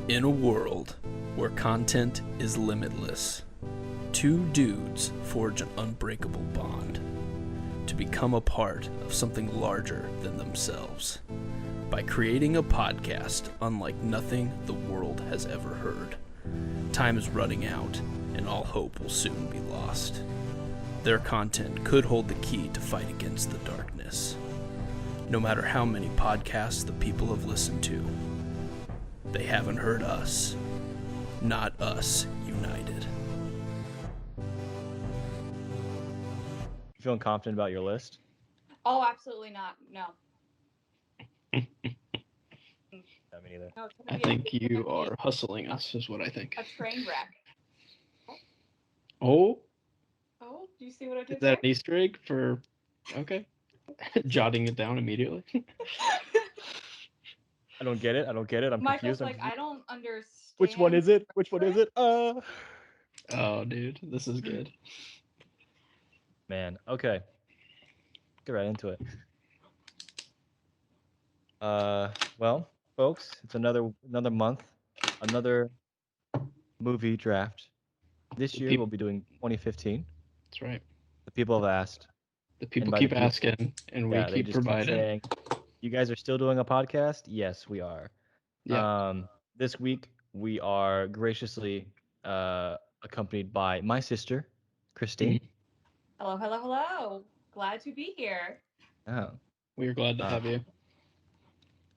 In a world where content is limitless, two dudes forge an unbreakable bond to become a part of something larger than themselves by creating a podcast unlike nothing the world has ever heard. Time is running out, and all hope will soon be lost. Their content could hold the key to fight against the darkness. No matter how many podcasts the people have listened to, they haven't heard us. Not us united. You feeling confident about your list? Oh, absolutely not. No. Not me either. No, it's I gonna be think you are hustling us, is what I think. a train wreck. Oh, Oh, do you see what I is did that there? an Easter egg for? Okay, jotting it down immediately. I don't get it. I'm Michael's confused. like, I don't understand. Which one is it? Which one is it? Oh, dude, this is good. Man. Okay. Get right into it. Well, folks, it's another month, another movie draft. This year we'll be doing 2015. That's right. The people have asked. The people by keep the people- asking, and we Yeah, they keep just keep providing. saying, you guys are still doing a podcast? Yes, we are. Yeah. This week we are graciously accompanied by my sister, Christine. Hello, hello, hello. Glad to be here. Oh. We are glad to have you.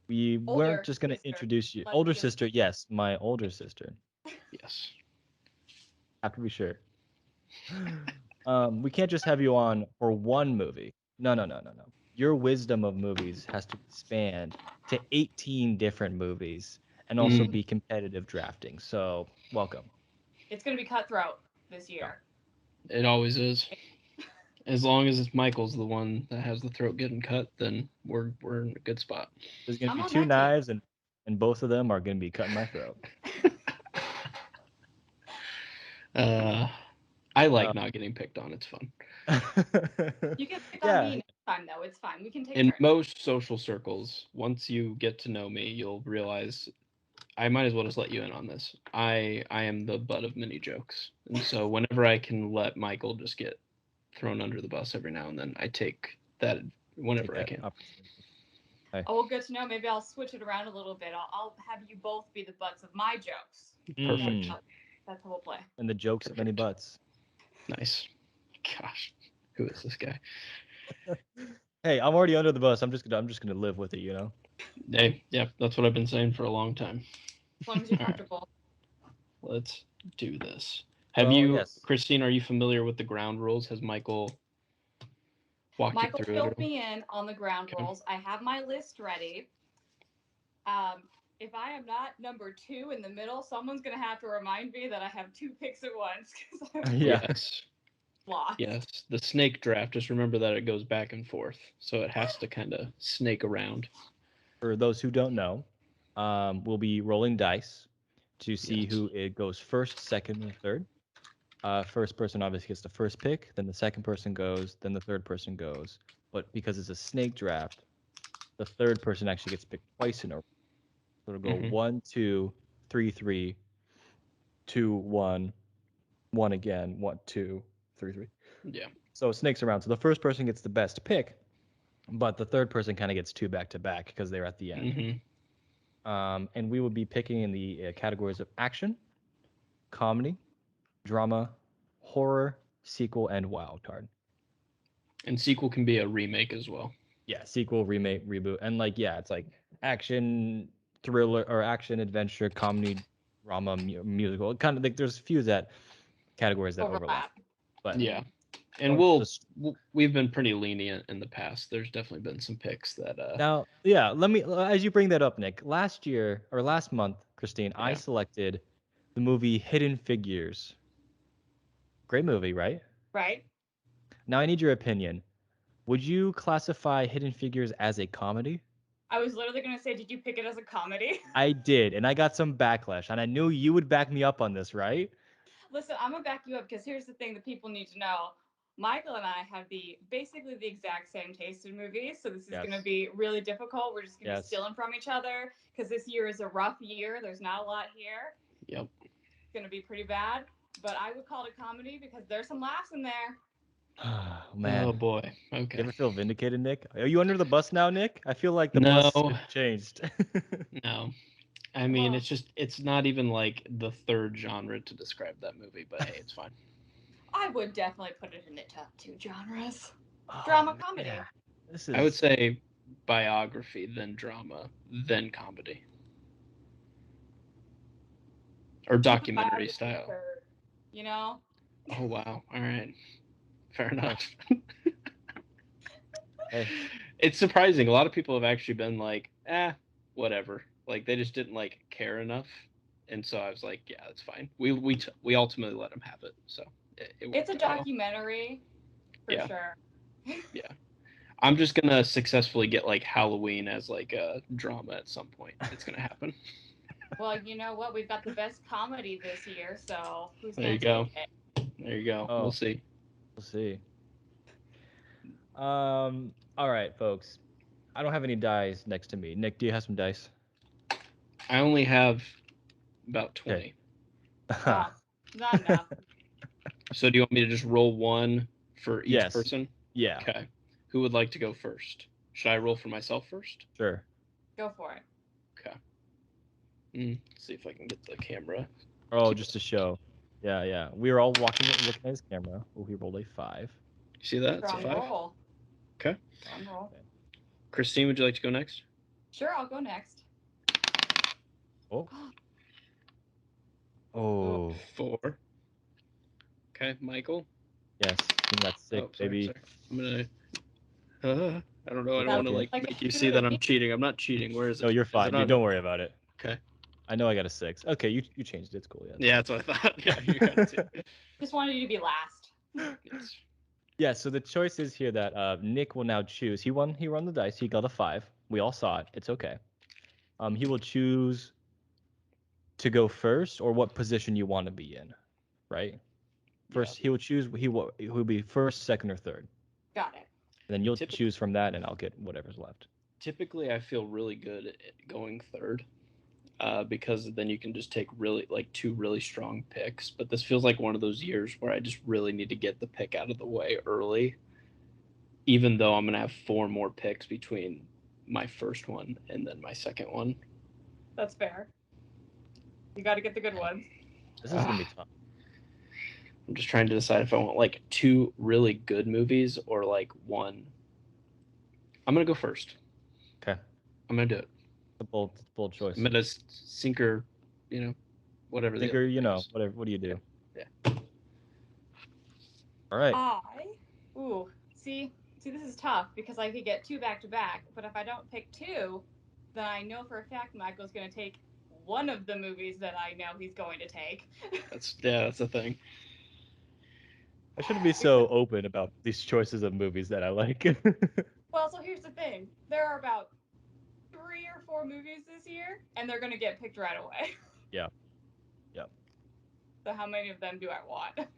We Older weren't just going to sister. introduce you. Let's Older be- sister, yes, my older sister. Yes. Have to be sure. We can't just have you on for one movie. No. Your wisdom of movies has to expand to 18 different movies and also be competitive drafting. So, welcome. It's gonna be cutthroat this year. It always is. As long as it's Michael's the one that has the throat getting cut, then we're in a good spot. There's going I'm to be on two that team. knives, and both of them are going to be cutting my throat. I like not getting picked on. It's fun. You can pick Yeah. on me next time, though. It's fine. We can take In turns. most social circles, once you get to know me, you'll realize I might as well just let you in on this. I am the butt of many jokes. And so whenever I can let Michael just get thrown under the bus every now and then, I take that whenever I can. Oh, well, good to know. Maybe I'll switch it around a little bit. I'll have you both be the butts of my jokes. Perfect. That's how we'll play. And the jokes of many butts. Nice. Gosh, who is this guy? Hey, I'm already under the bus. I'm just gonna live with it, you know. Hey, yeah, that's what I've been saying for a long time. As long as you're All right. comfortable. Let's do this. Have Well, you, yes. Christine, are you familiar with the ground rules? Has Michael walked Michael you through it? filled me in on the ground Okay. rules. I have my list ready. If I am not number 2 in the middle, someone's going to have to remind me that I have 2 picks at once because I'm Yeah. Yes. lost. Yes. The snake draft, just remember that it goes back and forth. So it has to kind of snake around. For those who don't know, we'll be rolling dice to see Yes. who it goes first, second, and third. First person obviously gets the first pick, then the second person goes, then the third person goes. But because it's a snake draft, the third person actually gets picked twice in a row. So it'll go 1, 2, 3, 3, 2, 1, 1 again, 1, 2, 3, 3. Yeah. So it snakes around. So the first person gets the best pick, but the third person kind of gets 2 back to back because they're at the end. And we would be picking in the categories of action, comedy, drama, horror, sequel, and wildcard. And sequel can be a remake as well. Yeah, sequel, remake, reboot, and it's like action, thriller, or action, adventure, comedy, drama, musical. Kind of like there's a few categories that overlap. But Yeah. And we've been pretty lenient in the past. There's definitely been some picks that now, yeah, let me, as you bring that up, Nick, last month, Christine, I selected the movie Hidden Figures. Great movie, right? Right. Now I need your opinion. Would you classify Hidden Figures as a comedy? I was literally going to say, did you pick it as a comedy? I did, and I got some backlash, and I knew you would back me up on this, right? Listen, I'm going to back you up because here's the thing that people need to know. Michael and I have basically the exact same taste in movies, so this is Yes. going to be really difficult. We're just going to be Yes. stealing from each other because this year is a rough year. There's not a lot here. Yep. It's going to be pretty bad, but I would call it a comedy because there's some laughs in there. Man. Oh boy. You Okay. ever feel vindicated, Nick? Are you under the bus now, Nick? I feel like the No. bus has changed. No. I mean, Well- it's not even like the third genre to describe that movie, but hey, it's fine. I would definitely put it in the top 2 genres. Oh, Drama, man. comedy. This is. I would say biography, then drama, then comedy. Or documentary Biography style. third, you know? Oh wow. All right. Fair enough. Hey. It's surprising. A lot of people have actually been like, whatever. Like they just didn't like care enough. And so I was like, yeah, that's fine. We ultimately let them have it. So it It's a worked out well. documentary for Yeah. sure. I'm just gonna successfully get like Halloween as like a drama at some point. It's gonna happen. Well, you know what? We've got the best comedy this year, so who's There gonna you go. take it? There you go. Oh. We'll see. We'll see. All right, folks. I don't have any dice next to me. Nick, do you have some dice? I only have about 20. Okay. Oh, not enough. So do you want me to just roll one for each Yes. person? Yeah, Okay. Who would like to go first? Should I roll for myself first? sure. Go for it. Okay. Let's see if I can get the camera. Oh, just to show. Yeah. We were all looking at his camera. Oh, he rolled a 5. You see that? It's a Drum 5. roll. Okay. Drum roll. Christine, would you like to go next? Sure, I'll go next. Oh. Oh. 4. Okay, Michael. Yes. You got 6, Oh, sorry, baby. sorry. I'm gonna. I don't know. I don't That's want to okay. like make you see that I'm cheating. I'm not cheating. Where is it? No, you're Is fine. it Dude, on- don't worry about it. Okay. I know I got a 6. Okay, you changed it. It's cool. Yeah. Yeah, that's what I thought. Yeah, you got it. Too. Just wanted you to be last. Yes. Yeah, so the choice is here that Nick will now choose. He won the dice. He got a 5. We all saw it. It's okay. He will choose to go first or what position you want to be in, right? First, he will choose. He'll be first, second, or third. Got it. And then you'll Typically- choose from that, and I'll get whatever's left. Typically, I feel really good at going third, because then you can just take two really strong picks. But this feels like one of those years where I just really need to get the pick out of the way early, even though I'm gonna have 4 more picks between my first one and then my second one. That's fair. You got to get the good ones. This is gonna be tough. I'm just trying to decide if I want like 2 really good movies or like one. I'm gonna go first. Okay, I'm gonna do it. a bold choice. I'm gonna sinker, whatever. Thinker, the other thing is. whatever. What do you do? Yeah. All right. See, this is tough because I could get 2 back to back, but if I don't pick 2, then I know for a fact Michael's going to take one of the movies that I know he's going to take. That's the thing. I shouldn't be so open about these choices of movies that I like. Well, so here's the thing. There are about 3 or 4 movies this year, and they're going to get picked right away. Yeah. So how many of them do I want?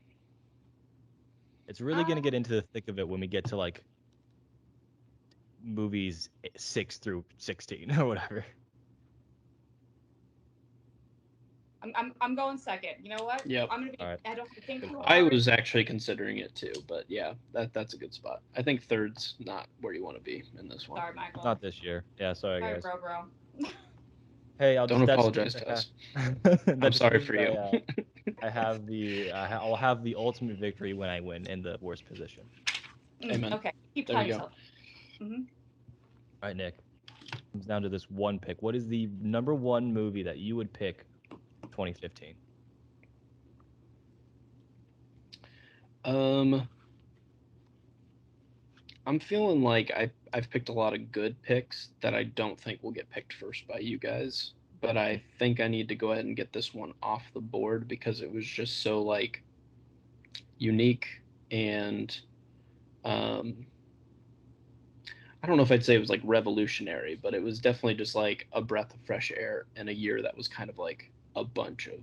It's really gonna get into the thick of it when we get to like movies 6 through 16 or whatever. I'm going second. You know what? Yep. I'm gonna be. All right. I don't think too I hard. was actually considering it too, but yeah, that's a good spot. I think third's not where you want to be in this one. Sorry, Michael. Not this year. Yeah, sorry Sorry, guys. bro. Hey, I'll Don't just apologize to us. I'm sorry for you. I'll have the ultimate victory when I win in the worst position. Amen. Okay. Keep There telling you go. yourself. Mm-hmm. All right, Nick. Comes down to this one pick. What is the number 1 movie that you would pick 2015? I'm feeling like I've picked a lot of good picks that I don't think will get picked first by you guys, but I think I need to go ahead and get this one off the board because it was just so like unique and I don't know if I'd say it was like revolutionary, but it was definitely just like a breath of fresh air in a year that was kind of like a bunch of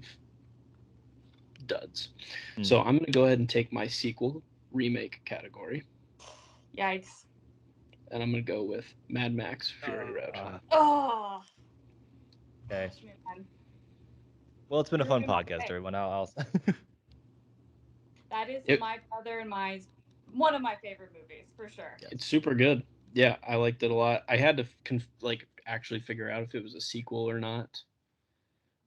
duds. So I'm going to go ahead and take my sequel remake category, Yikes. and I'm gonna go with Mad Max Fury Road. Oh. Okay. Gosh, man. Well, it's been a You're fun in my podcast, pick. everyone. I'll That is It- my brother and my one of my favorite movies for sure. Yes. It's super good. Yeah, I liked it a lot. I had to actually figure out if it was a sequel or not.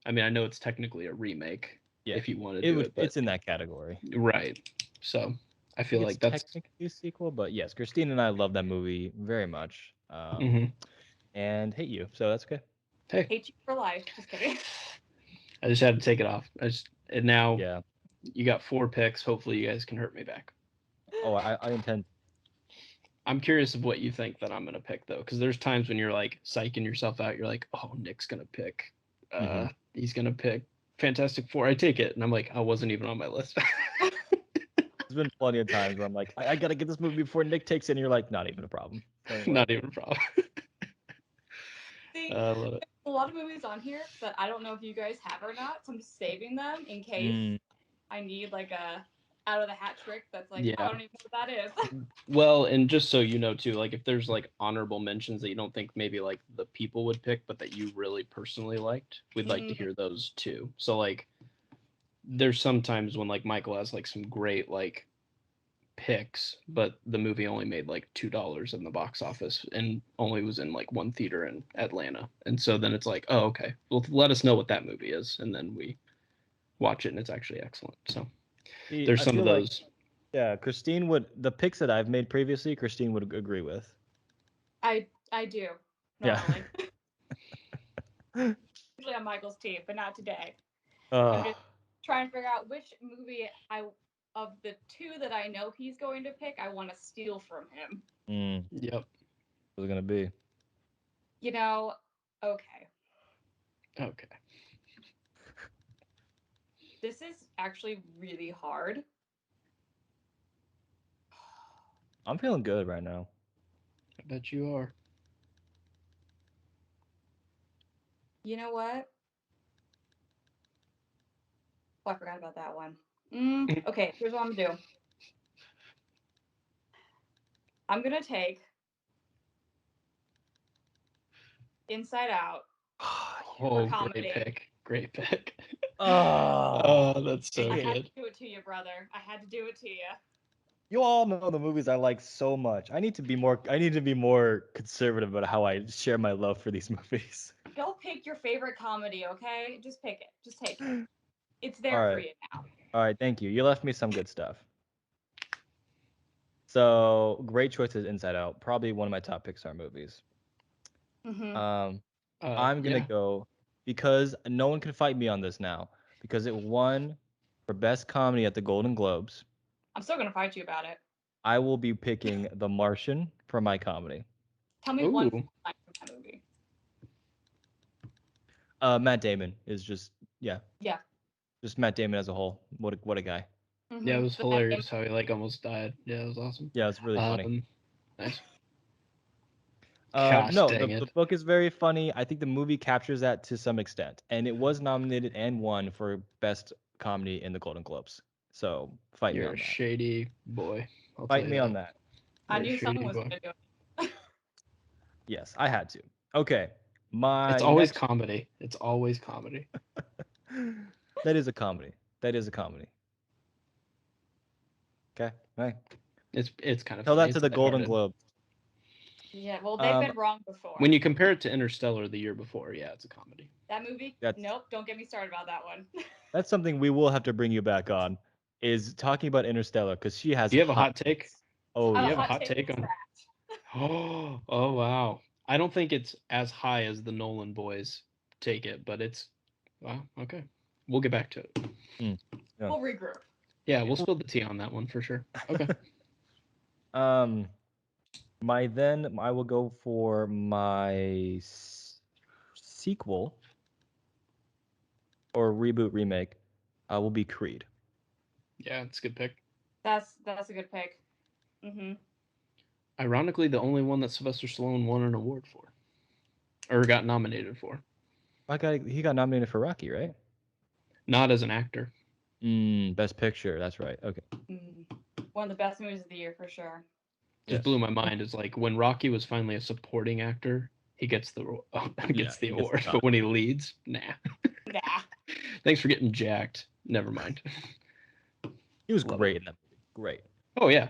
I mean, I know it's technically a remake. Yeah. If you want to do it, but It's in that category. right. So I feel It's like that's technically a sequel, but yes, Christine and I love that movie very much. Mhm. And hate you, so that's okay. Hey, Hate you for life. Just kidding. I just had to take it off. And now Yeah. you got 4 picks. Hopefully, you guys can hurt me back. Oh, I intend. I'm curious of what you think that I'm gonna pick though, because there's times when you're like psyching yourself out. You're like, oh, Nick's gonna pick. Mhm. He's gonna pick Fantastic Four. I take it, and I'm like, I wasn't even on my list. There's been plenty of times where I'm like, I gotta get this movie before Nick takes it, and you're like, not even a problem. Don't worry. Not even a problem. See, I love it. a lot of movies on here that I don't know if you guys have or not, so I'm just saving them in case Mm, I need like a out of the hat trick that's like, Yeah. I don't even know what that is. Well, and just so you know too, like if there's like honorable mentions that you don't think maybe like the people would pick, but that you really personally liked, we'd like to Mhm. hear those too. So like there's sometimes when like Michael has like some great like picks, but the movie only made like $2 in the box office and only was in like one theater in Atlanta. And so then it's like, oh, okay, well, let us know what that movie is, and then we watch it, and it's actually excellent. So see, there's I some of feel like, those. yeah, Christine would the picks that I've made previously. Christine would agree with. I do Yeah. normally. Usually on Michael's team, but not today. Uh, just trying to figure out which movie of the two that I know he's going to pick, I want to steal from him. Yep. was it gonna be? You know, okay. Okay. This is actually really hard. I'm feeling good right now. I bet you are. You know what? Oh, I forgot about that one. Okay, here's what I'm gonna do. I'm gonna take Inside Out for Oh, comedy. great pick. Great pick. Oh, Oh, that's so I dang had good. to do it to you, brother. I had to do it to you. you all know the movies I like so much. I need to be more conservative about how I share my love for these movies. Go pick your favorite comedy, okay? Just pick it. Just take it. It's there All for right. you now. All right, thank you. You left me some good stuff. So great choices, Inside Out. Probably one of my top Pixar movies. Mm-hmm. I'm gonna Yeah. go because no one can fight me on this now because it won for best comedy at the Golden Globes. I'm still gonna fight you about it. I will be picking The Martian for my comedy. Tell me one Ooh. line from that movie. Matt Damon is just Yeah. just Matt Damon as a whole. What a guy. Yeah, it was The Matt hilarious how he like almost died. Yeah, it was awesome. Yeah, it's really funny. Nice. Gosh, No, dang the it. book is very funny. I think the movie captures that to some extent, and it was nominated and won for best comedy in the Golden Globes. So fight me You're on a that. shady boy. I'll Fight tell me you on that. I You're a knew someone shady was boy. gonna do it. Yes, I had to. Okay, my It's always next. comedy. It's always comedy. That is a comedy. That is a comedy. Okay, right. It's kind of Tell funny. that to It's the Golden lighthearted. Globe. Yeah, well, they've been wrong before. When you compare it to Interstellar the year before, yeah, it's a comedy. That movie? That's- Nope, don't get me started about that one. That's something we will have to bring you back on. Is talking about Interstellar because she has. Do you have a hot take? Oh I Do you have yeah. have a hot take on on? Oh wow. I don't think it's as high as the Nolan boys take it, but it's wow. Okay, we'll get back to it. Yeah. We'll regroup. Yeah, we'll spill the tea on that one for sure. Okay. I will go for my sequel or reboot remake. Will be Creed. Yeah, it's a good pick. That's a good pick. Mm-hmm. Ironically, the only one that Sylvester Stallone won an award for, or got nominated for, He got nominated for Rocky, right? not as an actor. Best Picture. That's right. Okay. When One of the best movies of the year for sure. Just blew my mind. Is like when Rocky was finally a supporting actor, he gets the award, but when he leads, nah. Nah. Thanks for getting jacked. Never mind. He was Love great in that movie. Great. Oh yeah.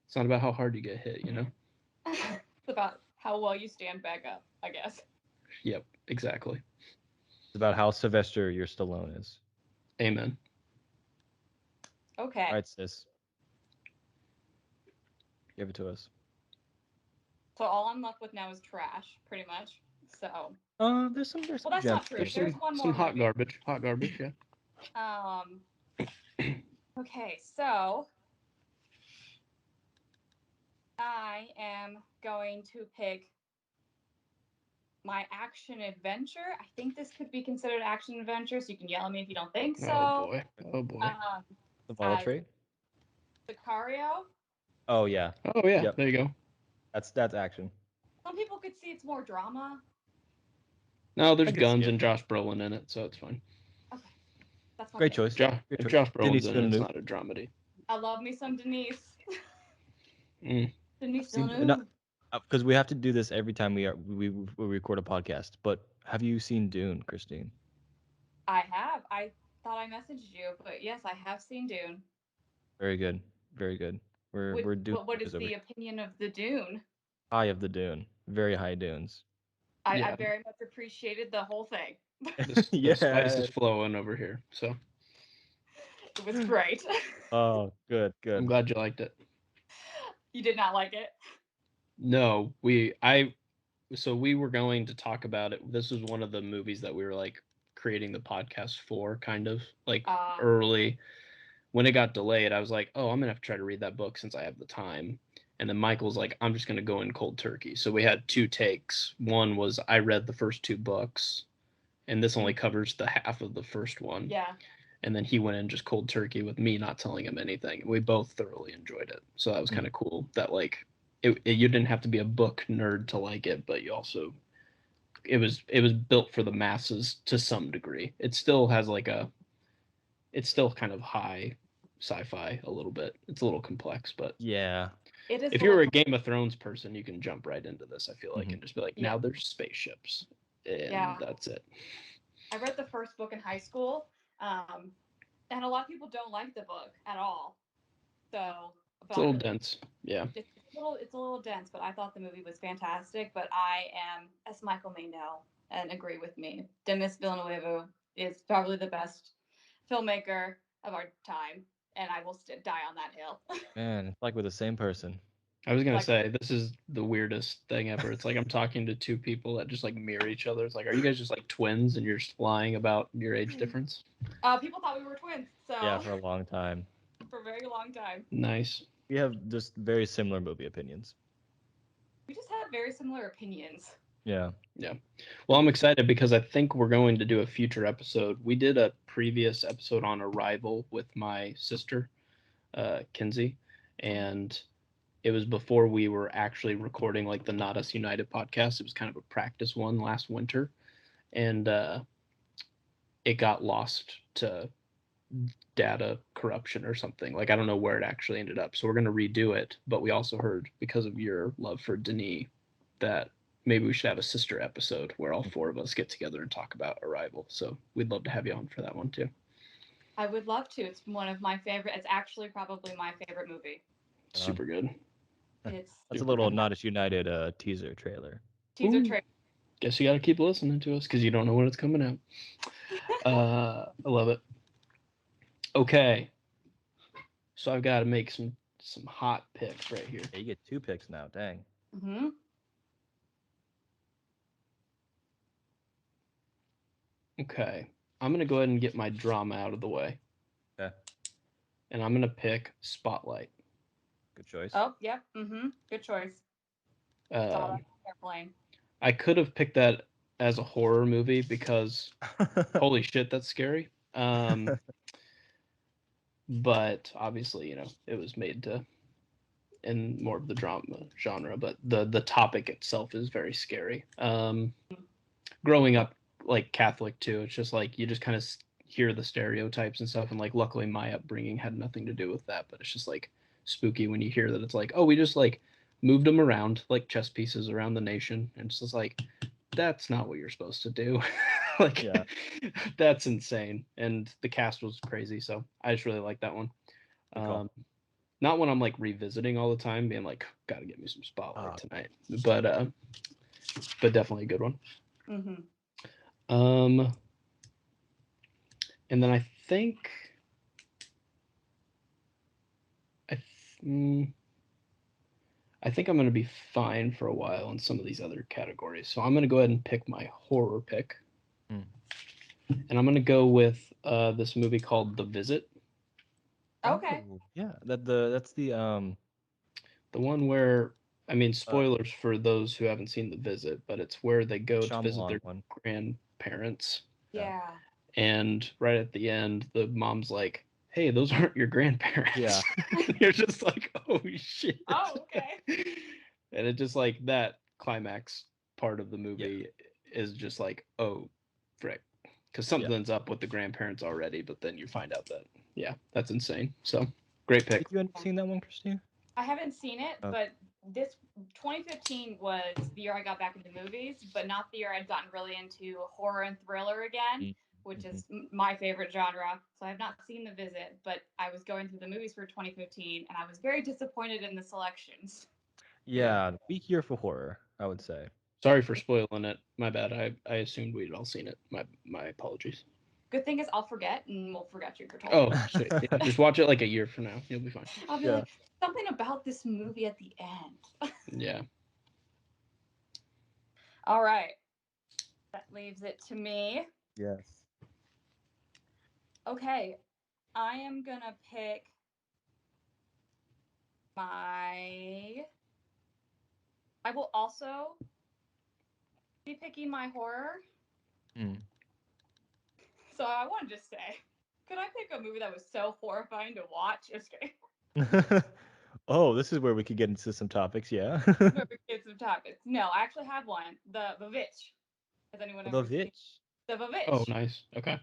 It's not about how hard you get hit, you know? It's about how well you stand back up, I guess. Yep, exactly. It's about how Sylvester your Stallone is. Amen. Okay. All right, sis. Give it to us. So all I'm left with now is trash, pretty much. So. There's some Well, that's gems. not true. There's one more. Some hot movie. garbage. Hot garbage, yeah. Okay, so I am going to pick my action adventure. I think this could be considered action adventure, so you can yell at me if you don't think so. Oh boy. Oh boy. The Volatrait? Sicario. Oh yeah. Oh yeah. Yep. There you go. That's action. Some people could see it's more drama. No, there's I can guns see it. and Josh Brolin in it, so it's fine. Okay, that's my Great pick. choice. If Great Josh choice. Brolin's Denise in it, it's Villeneuve. not a dramedy. I love me some Denise. Mm. Denise See, Villeneuve. because we have to do this every time we record a podcast. But have you seen Dune, Christine? I have. I thought I messaged you, but yes, I have seen Dune. Very good. Very good. We're Dune. What is the opinion of the Dune? High of the Dune. Very high dunes. I very much appreciated the whole thing. The spice is flowing over here, so It was great. Oh, good. I'm glad you liked it. You did not like it? No, we were going to talk about it. This was one of the movies that we were like creating the podcast for, kind of like early. When it got delayed, I was like, oh, I'm gonna have to try to read that book since I have the time. And then Michael's like, I'm just gonna go in cold turkey. So we had two takes. One was I read the first two books, and this only covers the half of the first one. Yeah. And then he went in just cold turkey with me not telling him anything. We both thoroughly enjoyed it. So that was kind of cool. That like you didn't have to be a book nerd to like it, but you also it was built for the masses to some degree. It still has like it's still kind of high sci-fi a little bit. It's a little complex, but Yeah. It is. if you're a Game of Thrones person, you can jump right into this, I feel like, and just be like, now there's spaceships. And that's it. I read the first book in high school, and a lot of people don't like the book at all. So it's a little dense. Yeah. It's a little dense, but I thought the movie was fantastic. But I am, as Michael may know and agree with me, Denis Villeneuve is probably the best filmmaker of our time, and I will die on that hill. Man, it's like we're the same person. I was gonna say this is the weirdest thing ever. It's like I'm talking to two people that just like mirror each other. It's like, are you guys just like twins and you're just lying about your age difference? People thought we were twins, so Yeah, for a long time. For a very long time. Nice. We have just very similar movie opinions. We just have very similar opinions. Yeah. Yeah. Well, I'm excited because I think we're going to do a future episode. We did a previous episode on Arrival with my sister, Kinsey, and it was before we were actually recording like the Not Us United podcast. It was kind of a practice one last winter, and it got lost to data corruption or something. Like, I don't know where it actually ended up. So we're going to redo it. But we also heard, because of your love for Denis, that maybe we should have a sister episode where all four of us get together and talk about Arrival. So we'd love to have you on for that one too. I would love to. It's one of my favorite. It's actually probably my favorite movie. Super good. That's a little Not Us United teaser trailer. Teaser trailer. Guess you got to keep listening to us because you don't know when it's coming out. I love it. Okay. So I've got to make some hot picks right here. Yeah, you get 2 picks now. Dang. Mm-hmm. Okay. I'm going to go ahead and get my drama out of the way. Okay. And I'm going to pick Spotlight. Good choice. Oh, yep. Mm-hmm. Good choice. Airplane. I could have picked that as a horror movie because holy shit, that's scary. But obviously, it was made to in more of the drama genre, but the topic itself is very scary. Growing up like Catholic too, it's just like you just kind of hear the stereotypes and stuff. And like, luckily, my upbringing had nothing to do with that. But it's just like spooky when you hear that it's like, oh, we just like moved them around like chess pieces around the nation, and it's just like, that's not what you're supposed to do. Like, Yeah. that's insane. And the cast was crazy, so I just really like that one. Good call. Not when I'm like revisiting all the time, being like, gotta get me some spotlight Ah. tonight. But definitely a good one. Mm-hmm. And then I think I think I'm gonna be fine for a while in some of these other categories. So I'm gonna go ahead and pick my horror pick. Hmm. And I'm gonna go with this movie called The Visit. Okay. Oh, yeah. That's the The one where, I mean, spoilers for those who haven't seen The Visit, but it's where they go to visit Shyamalan their one. grandparents. Yeah. And right at the end, the mom's like, hey, those aren't your grandparents. Yeah. You're just like, oh, shit. Oh, okay. And it just like that climax part of the movie is just like, oh, frick. Because something's up with the grandparents already, but then you find out that, yeah, that's insane. So, great pick. Did you end up seeing that one, Christine? I haven't seen it, Oh. but this 2015 was the year I got back into movies, but not the year I'd gotten really into horror and thriller again, which is my favorite genre. So I have not seen The Visit, but I was going through the movies for 2015, and I was very disappointed in the selections. Yeah, weak year for horror, I would say. Sorry for spoiling it. My bad. I assumed we'd all seen it. My apologies. Good thing is I'll forget, and we'll forget you for Oh, sweet. Yeah, just watch it like a year from now. You'll be fine. I'll be like, something about this movie at the end. Yeah. All right. That leaves it to me. Yes. Okay. I am going to pick I will also be picking my horror. So I want to just say, could I pick a movie that was so horrifying to watch? Just kidding. Oh, this is where we could get into some topics, yeah. Where we get some topics. No, I actually have one. The vvitch. Has anyone The ever seen Vitch. The vvitch? Oh, nice. Okay.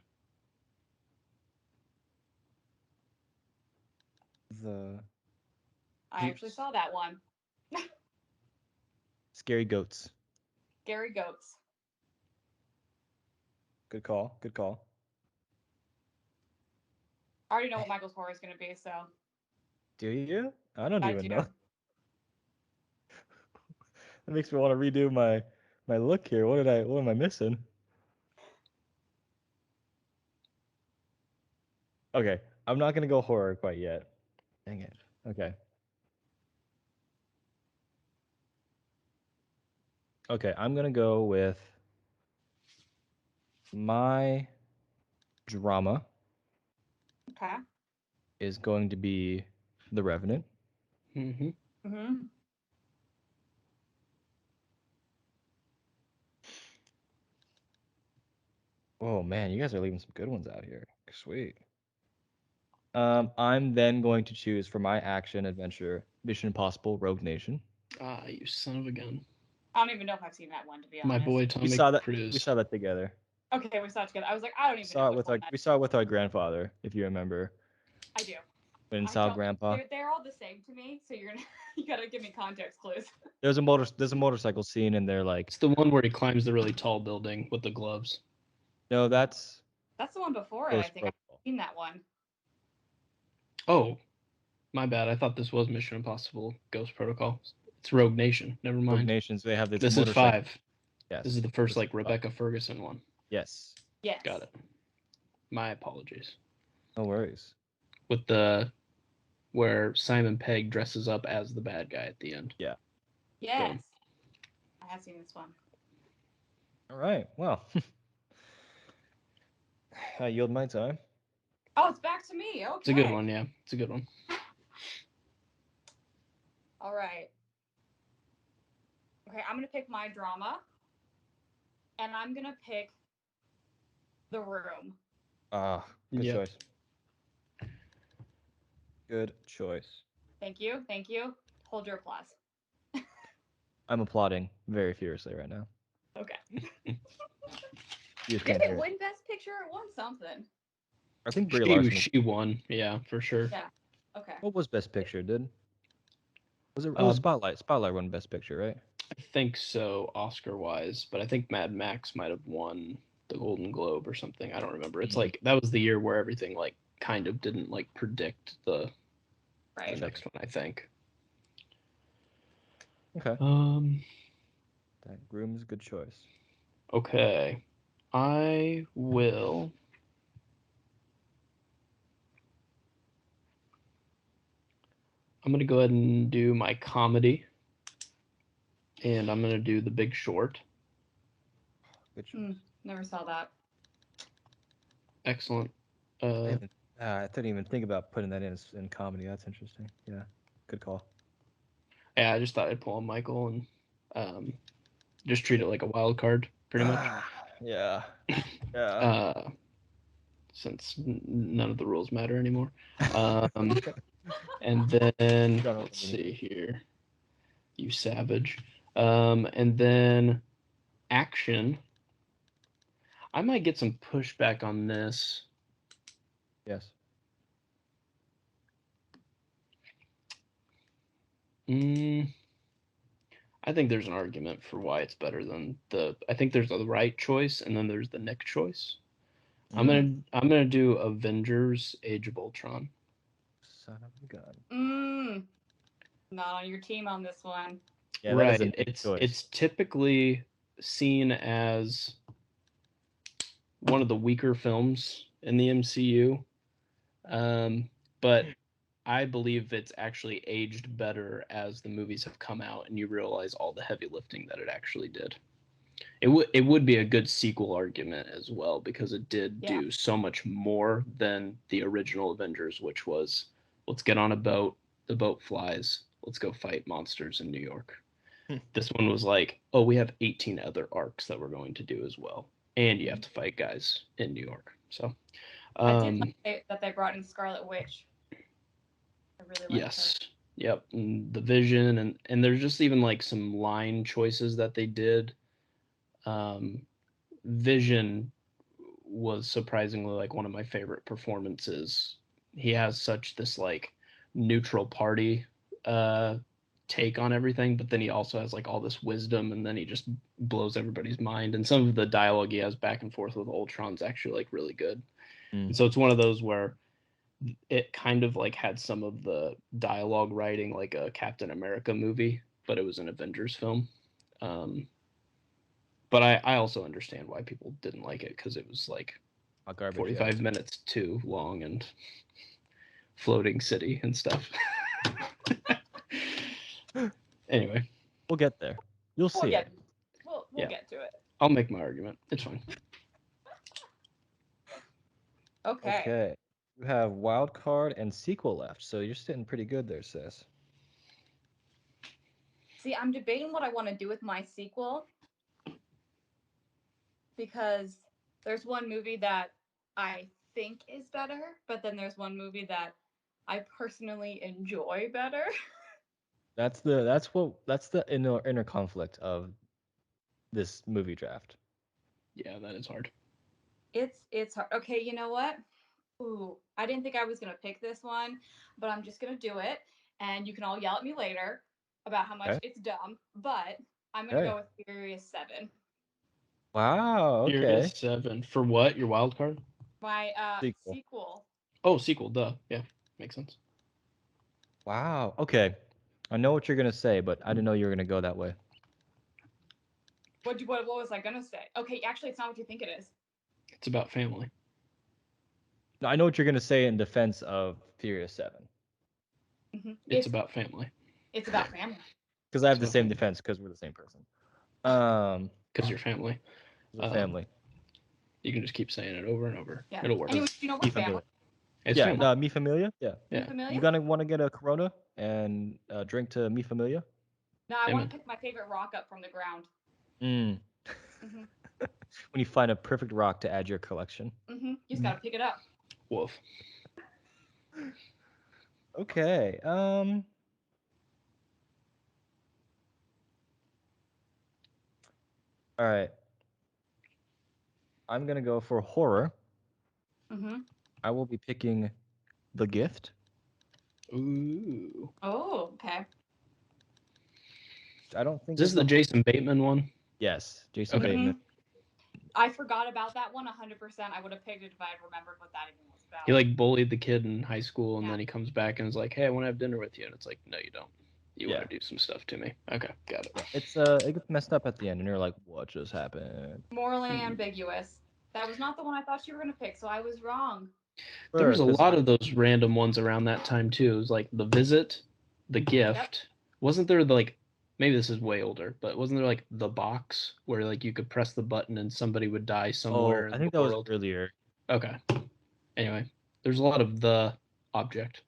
I actually saw that one. Scary Goats. Scary Goats. Good call. Good call. I already know what Michael's horror is going to be, so. Do you? I don't I even do. know. That makes me want to redo my look here. What am I missing? Okay, I'm not gonna go horror quite yet. Dang it. Okay. Okay, I'm gonna go with my drama Okay. is going to be The Revenant. Mm-hmm. Mm-hmm. Oh man, you guys are leaving some good ones out here. Sweet. I'm then going to choose for my action adventure Mission Impossible Rogue Nation. Ah, you son of a gun. I don't even know if I've seen that one, to be honest. My boy Tommy We saw that. Cruise. We saw that together. Okay, we saw it together. I was like, I don't even know which one that We saw it with our grandfather, if you remember. I do. When I saw don't- grandpa. They're all the same to me, so you're gonna you gotta give me context clues. There's a motorcycle scene and they're like, It's the one where he climbs the really tall building with the gloves. no, that's That's the one before it, I Ghost think. I've Protocol. seen that one. Oh, my bad. I thought this was Mission Impossible Ghost Protocol. It's Rogue Nation. Never Rogue mind. Nations. They have this. This is motorcycle. 5. Yes. This is the first This like is five. Rebecca Ferguson one. Yes. Yes. Got it. My apologies. No worries. With the where Simon Pegg dresses up as the bad guy at the end. Yeah. Yes. Boom. I have seen this one. All right. Well, I yield my time. Oh, it's back to me. Okay. It's a good one, yeah. It's a good one. All right. Okay, I'm gonna pick my drama, and I'm gonna pick The Room. Ah, good Yep. choice. Good choice. Thank you. Thank you. Hold your applause. I'm applauding very furiously right now. Okay. You just Did can't it hear it. win Best Picture? It won something. I think Brie Larson. She won, yeah, for sure. Yeah. Okay. What was Best Picture? Was it Uh, Spotlight? Spotlight won Best Picture, right? I think so, Oscar wise, but I think Mad Max might have won the Golden Globe or something. I don't remember. It's like that was the year where everything like kind of didn't like predict the Right. next one, I think. Okay. Um. That Groom's a good choice. Okay. I will. I'm gonna go ahead and do my comedy, and I'm gonna do The Big Short. Good choice. Never saw that. Excellent. I didn't even think about putting that in comedy. That's interesting. Yeah, good call. Yeah, I just thought I'd pull on Michael and just treat it like a wild card, pretty much. Yeah. Yeah. Since none of the rules matter anymore. And then let's see here, you savage. And then action. I might get some pushback on this. Yes. I think there's an argument for why it's better than I think there's the right choice and then there's the Nick choice. I'm gonna do Avengers: Age of Ultron. Son of a gun. Not on your team on this one. Yeah, right. That is a choice. It's typically seen as one of the weaker films in the MCU, but I believe it's actually aged better as the movies have come out and you realize all the heavy lifting that it actually did. It would be a good sequel argument as well because it did do so much more than the original Avengers, which was let's get on a boat, the boat flies, let's go fight monsters in New York. This one was like, oh, we have 18 other arcs that we're going to do as well, and you have to fight guys in New York. So I did like that they brought in Scarlet Witch. I really liked her. Yep, and the Vision, and there's just even like some line choices that they did. Vision was surprisingly like one of my favorite performances. He has such this like neutral party take on everything, but then he also has like all this wisdom, and then he just blows everybody's mind. And some of the dialogue he has back and forth with Ultron's actually like really good. And so it's one of those where it kind of like had some of the dialogue writing like a Captain America movie, but it was an Avengers film. But I also understand why people didn't like it because it was like 45 minutes too long and floating city and stuff. Anyway, we'll get there. You'll see it. We'll get to it. I'll make my argument. It's fine. Okay. You have wild card and sequel left, so you're sitting pretty good there, sis. See, I'm debating what I want to do with my sequel because there's one movie that I think is better, but then there's one movie that I personally enjoy better. That's the inner conflict of this movie draft. Yeah, that is hard. It's hard. Okay, you know what? Ooh, I didn't think I was gonna pick this one, but I'm just gonna do it, and you can all yell at me later about how much it's dumb. But I'm gonna go with Furious 7. Wow. Okay. Furious 7 for what? Your wild card? My sequel. Oh, sequel. Duh. Yeah, makes sense. Wow. Okay. I know what you're gonna say, but I didn't know you were gonna go that way. What was I gonna say? Okay, actually, it's not what you think it is. It's about family. No, I know what you're gonna say in defense of Furious 7. Mm-hmm. It's about family. It's about family. Because I have the same defense because we're the same person. Because you're family. Family. You can just keep saying it over and over. Yeah. It'll work. Anyway, you know what family? It's family. Mi Familia. Yeah. Mi Familia? You gonna want to get a Corona and drink to Mi Familia? No, I want to pick my favorite rock up from the ground. Mm-hmm. When you find a perfect rock to add your collection. You just gotta pick it up. Wolf. Okay. All right. I'm gonna go for horror. I will be picking The Gift. Ooh. Oh, okay. I don't think Is this it's the a- Jason Bateman one? Yes, Jason Okay. Bateman. I forgot about that one 100%. I would have picked it if I had remembered what that even was about. He like bullied the kid in high school, and Yeah. then he comes back and is like, "Hey, I want to have dinner with you." And it's like, "No, you don't. You Yeah. want to do some stuff to me." Okay, got it. It's it gets messed up at the end, and you're like, "What just happened?" Morally Hmm. ambiguous. That was not the one I thought you were going to pick, so I was wrong. There was a Sure, 'cause lot of those random ones around that time too. It was like The Visit, The Gift. Wasn't there like maybe this is way older, but wasn't there like The Box where like you could press the button and somebody would die somewhere I in think the that was world? earlier. Okay. Anyway, there's a lot of the object.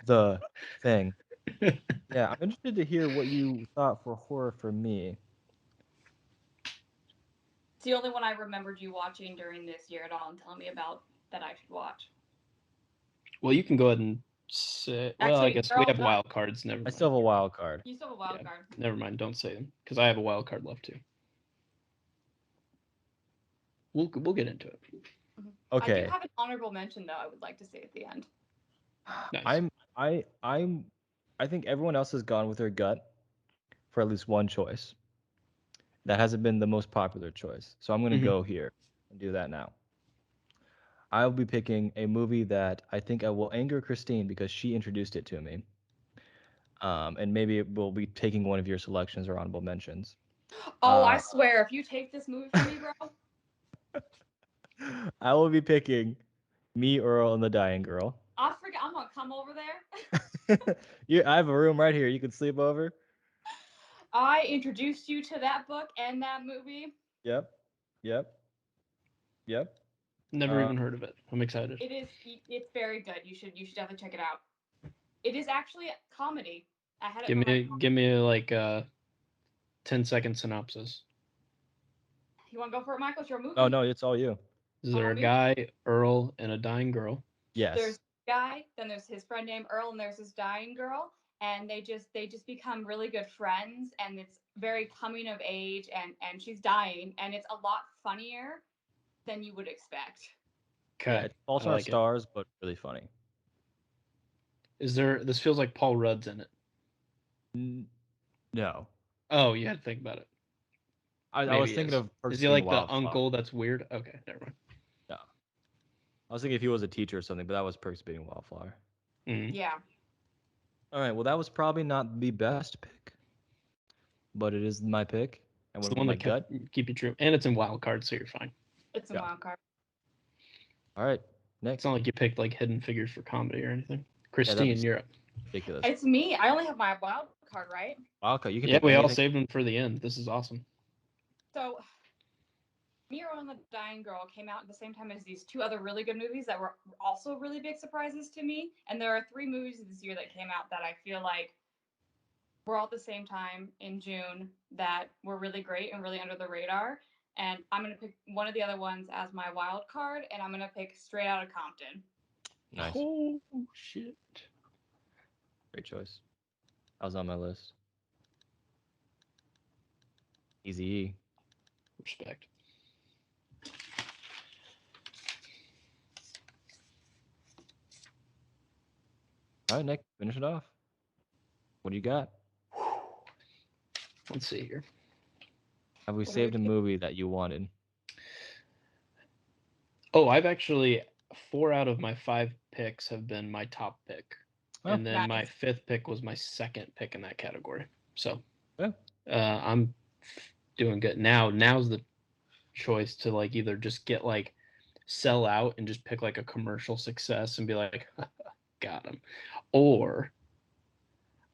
The Thing. Yeah, I'm interested to hear what you thought for horror for me. It's the only one I remembered you watching during this year at all and telling me about that I should watch. Well, you can go ahead and say. Well, I Actually, guess they're we all have done. wild cards. Never I mind. still have a wild card. You still have a wild Yeah. card. Never mind. Don't say them because I have a wild card left too. We'll get into it. I Okay. do have an honorable mention, though, I would like to say at the end. Nice. I think everyone else has gone with their gut for at least one choice. That hasn't been the most popular choice. So I'm gonna Mhm. go here and do that now. I'll be picking a movie that I think I will anger Christine because she introduced it to me. And maybe it will be taking one of your selections or honorable mentions. Oh, I swear, if you take this movie from me, bro. I will be picking Me, Earl, and the Dying Girl. I'm gonna come over there. I have a room right here. You can sleep over. I introduced you to that book and that movie. Yep. Never even heard of it. I'm excited. It's very good. You should definitely check it out. It is actually a comedy. I had it Give for my. me give me like a 10-second synopsis. You want to go for it, Michael? It's your movie. Oh no, it's all you. Is there a me? guy, Earl, and a dying girl? Yes. There's a guy, then there's his friend named Earl, and there's this dying girl, and they just become really good friends, and it's very coming of age, and she's dying, and it's a lot funnier than you would expect. Okay. Yeah, it's Fault in I Our like it. Stars, but really funny. Is there? This feels like Paul Rudd's in it. No. Oh, you had to think about it. I Maybe was he thinking is. of Perks Is he Being like the Wildflower. uncle that's weird? Okay, never mind. No. I was thinking if he was a teacher or something, but that was Perks Being Wildflower. Mhm. Yeah. All right. Well, that was probably not the best pick, but it is my pick. And It's with the one my that gut. keep you true, and it's in wild card, so you're fine. It's a Yeah. wild card. All right. It's Next. not like you picked like Hidden Figures for comedy or anything. Yeah, Christine, you're up. ridiculous. It's me. I only have my wild card, right? Okay, you can Yeah, pick we all anything. saved them for the end. This is awesome. So, Me, Earl, and the Dying Girl came out at the same time as these two other really good movies that were also really big surprises to me. And there are 3 movies this year that came out that I feel like were all at the same time in June that were really great and really under the radar. And I'm going to pick one of the other ones as my wild card, and I'm going to pick Straight Outta Compton. Nice. Oh shit. Great choice. That was on my list. Easy. Respect. All right, Nick, finish it off. What do you got? Let's see here. Have we What saved a are we- movie that you wanted? Oh, I've actually 4 out of my 5 picks have been my top pick, Oh, and then my nice. 5th pick was my second pick in that category. So, Yeah. I'm doing good now. Now's the choice to like either just get like sell out and just pick like a commercial success and be like, got him, or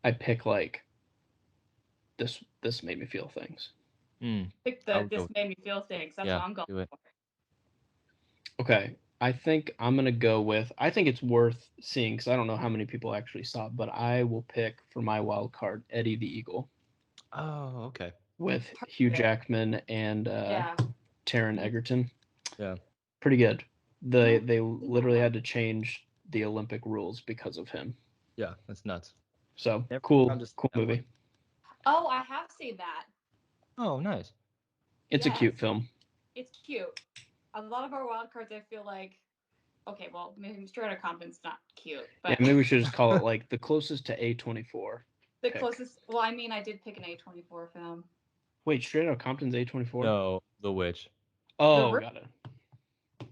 I pick like this made me feel things. Pick I would This go- Made Me Feel Things. That's Yeah, what I'm going do it. for. Okay, I think I'm gonna go with. I think it's worth seeing because I don't know how many people actually saw it, but I will pick for my wild card Eddie the Eagle Oh, okay. with Hugh Perfect. Jackman and Yeah. Taron Egerton. Yeah. Pretty good. They Yeah. literally had to change the Olympic rules because of him. Yeah, that's nuts. So Never cool found to cool see that movie. one. Oh, I have seen that. Oh, nice. It's a cute Yes. film. It's cute. A lot of our wild cards, I feel like, Okay, well, maybe Straight Outta Compton's not cute, Yeah, but maybe we should just call it like the closest to A24. the pick. closest. Well, I mean, I did pick an A24 film. Wait, Straight Outta Compton's A24? No, The Witch. Oh, Room? got it.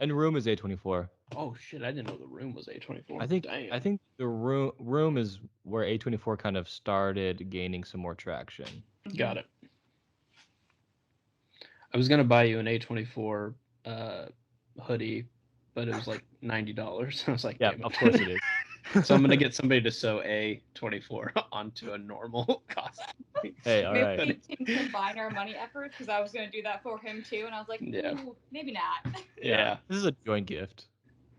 And Room is A24. Oh shit, I didn't know The Room was A24. I think the room is where A24 kind of started gaining some more traction. Got it. I was gonna buy you an A24 hoodie, but it was like $90. I was like, Yeah, damn it. of course it is. So I'm gonna get somebody to sew A24 onto a normal costume. Hey, all Maybe right. we can combine our money efforts because I was going to do that for him too, and I was like, Yeah. ooh, maybe not. Yeah. This is a joint gift.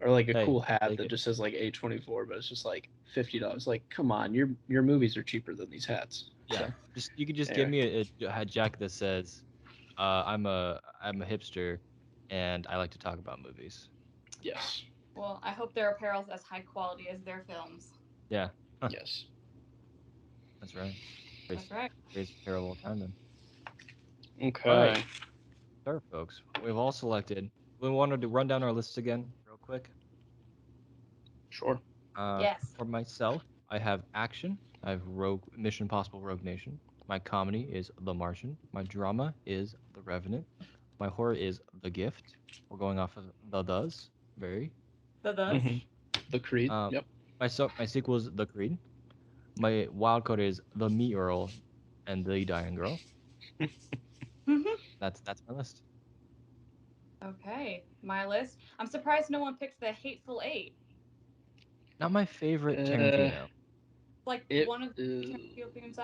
Or like a Hey, cool hat take that it. just says like A24, but it's just like $50. Like, come on, your movies are cheaper than these hats. Yeah. So, You could just anyway. give me a jacket that says, I'm a hipster, and I like to talk about movies. Yes. Well, I hope their apparel's as high quality as their films. Yeah. Huh. Yes. That's right. That's right. Greatest pair of all time then. Okay. All right. All right, folks. We've all selected. We wanted to run down our lists again real quick. Sure. Yes. For myself, I have action. I have Mission Impossible Rogue Nation. My comedy is The Martian. My drama is The Revenant. My horror is The Gift. We're going off of the does. Very. The those. Mhm. The Creed. Yep. My sequel is The Creed. My wild card is The Me Earl and The Dying Girl. That's my list. Okay, my list. I'm surprised no one picked the Hateful Eight. Not my favorite Tarantino. Like It one of the is- Tarantino films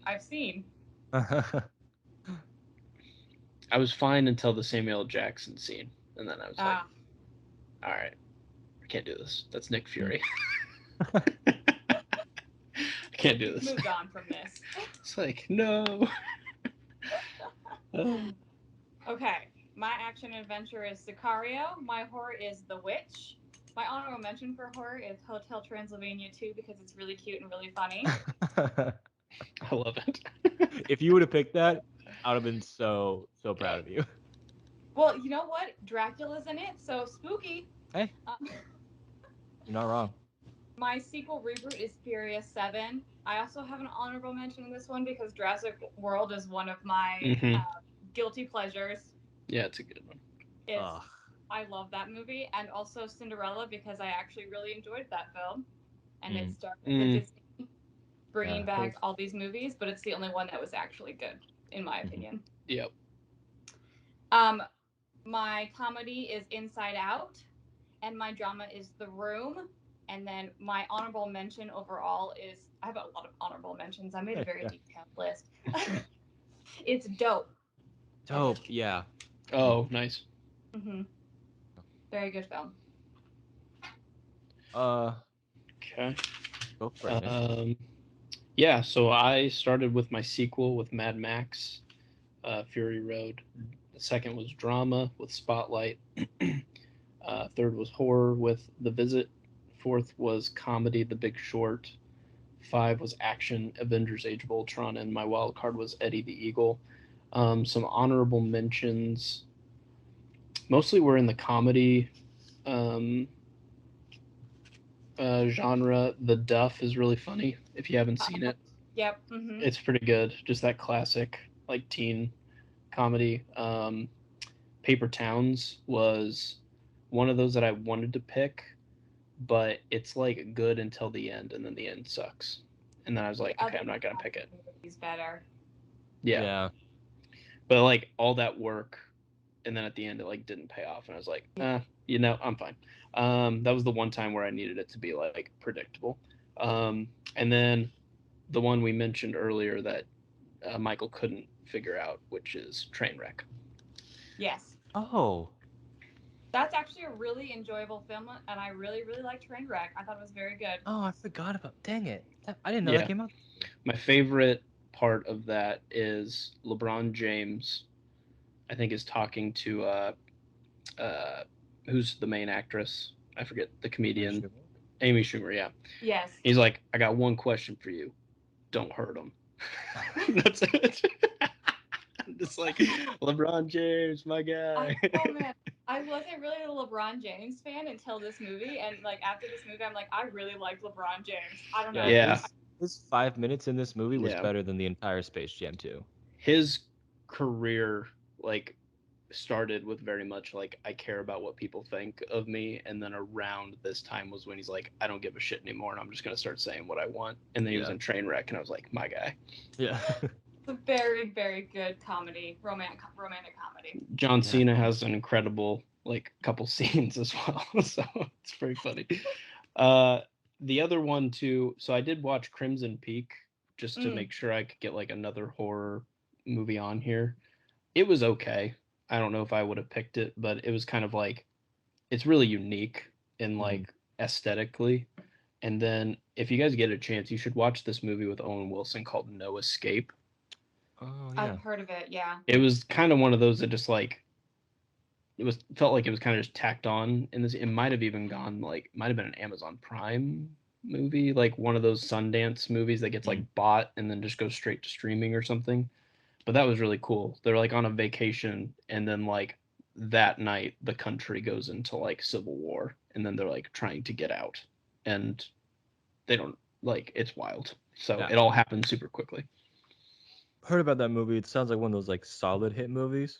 I've seen. I was fine until the Samuel L. Jackson scene, and then I was like, all right, I can't do this. That's Nick Fury. I can't do this. Moved on from this. It's like, no. Okay, my action adventure is Sicario. My horror is The Witch. My honorable mention for horror is Hotel Transylvania 2 because it's really cute and really funny. I love it. If you would have picked that, I would have been so proud of you. Well, you know what? Dracula's in it, so spooky. Hey. You're not wrong. My sequel reboot is Furious 7. I also have an honorable mention in this one because Jurassic World is one of my guilty pleasures. Yeah, it's a good one. I love that movie, and also Cinderella because I actually really enjoyed that film. And it started with Disney bringing back all these movies, but it's the only one that was actually good, in my opinion. Yep. My comedy is Inside Out, and my drama is The Room. And then my honorable mention overall is, I have a lot of honorable mentions. I made a very detailed list. It's Dope. Dope, yeah. Oh, nice. Very good film. Okay. Go for it. Yeah, so I started with my sequel with Mad Max, Fury Road. The second was drama with Spotlight. Third was horror with The Visit. Fourth was comedy, The Big Short. 5 was action, Avengers: Age of Ultron, and my wild card was Eddie the Eagle. Some honorable mentions. Mostly were in the comedy genre. The Duff is really funny if you haven't seen it. Yep. It's pretty good. Just that classic like teen comedy. Paper Towns was one of those that I wanted to pick, but it's like good until the end, and then the end sucks. And then I was like, okay, I'm not gonna pick it. He's better. Yeah. But like all that work, and then at the end it like didn't pay off, and I was like, I'm fine. That was the one time where I needed it to be like predictable. And then the one we mentioned earlier that Michael couldn't figure out, which is Trainwreck. Yes. Oh. That's actually a really enjoyable film, and I really, really like Trainwreck. I thought it was very good. Oh, I forgot about. Dang it! I didn't know that came out. My favorite part of that is LeBron James, I think, is talking to who's the main actress? I forget, the comedian. Amy Schumer, yeah. Yes. He's like, I got one question for you. Don't hurt him. That's it. I'm just like LeBron James, my guy. Oh man, I wasn't really a LeBron James fan until this movie, and like after this movie, I'm like, I really like LeBron James. I don't know. Yeah. His 5 minutes in this movie was Yeah. better than the entire Space Jam 2. His career like started with very much like I care about what people think of me, and then around this time was when he's like, I don't give a shit anymore, and I'm just gonna start saying what I want. And then he was Yeah. in Trainwreck, and I was like, my guy. Yeah. It's a very, very good comedy, romantic comedy. John Cena has an incredible like couple scenes as well, so it's pretty funny. The other one too. So I did watch Crimson Peak just to make sure I could get like another horror movie on here. It was okay. I don't know if I would have picked it, but it was kind of like it's really unique in like aesthetically. And then if you guys get a chance, you should watch this movie with Owen Wilson called No Escape. Oh yeah. I've heard of it. Yeah. It was kind of one of those that just like felt like it was kind of just tacked on in this. It might have even gone like might have been an Amazon Prime movie, like one of those Sundance movies that gets like bought and then just goes straight to streaming or something. But that was really cool. They're like on a vacation, and then like that night the country goes into like civil war, and then they're like trying to get out, and they don't like it's wild. So it all happens super quickly. Heard about that movie. It sounds like one of those like solid hit movies.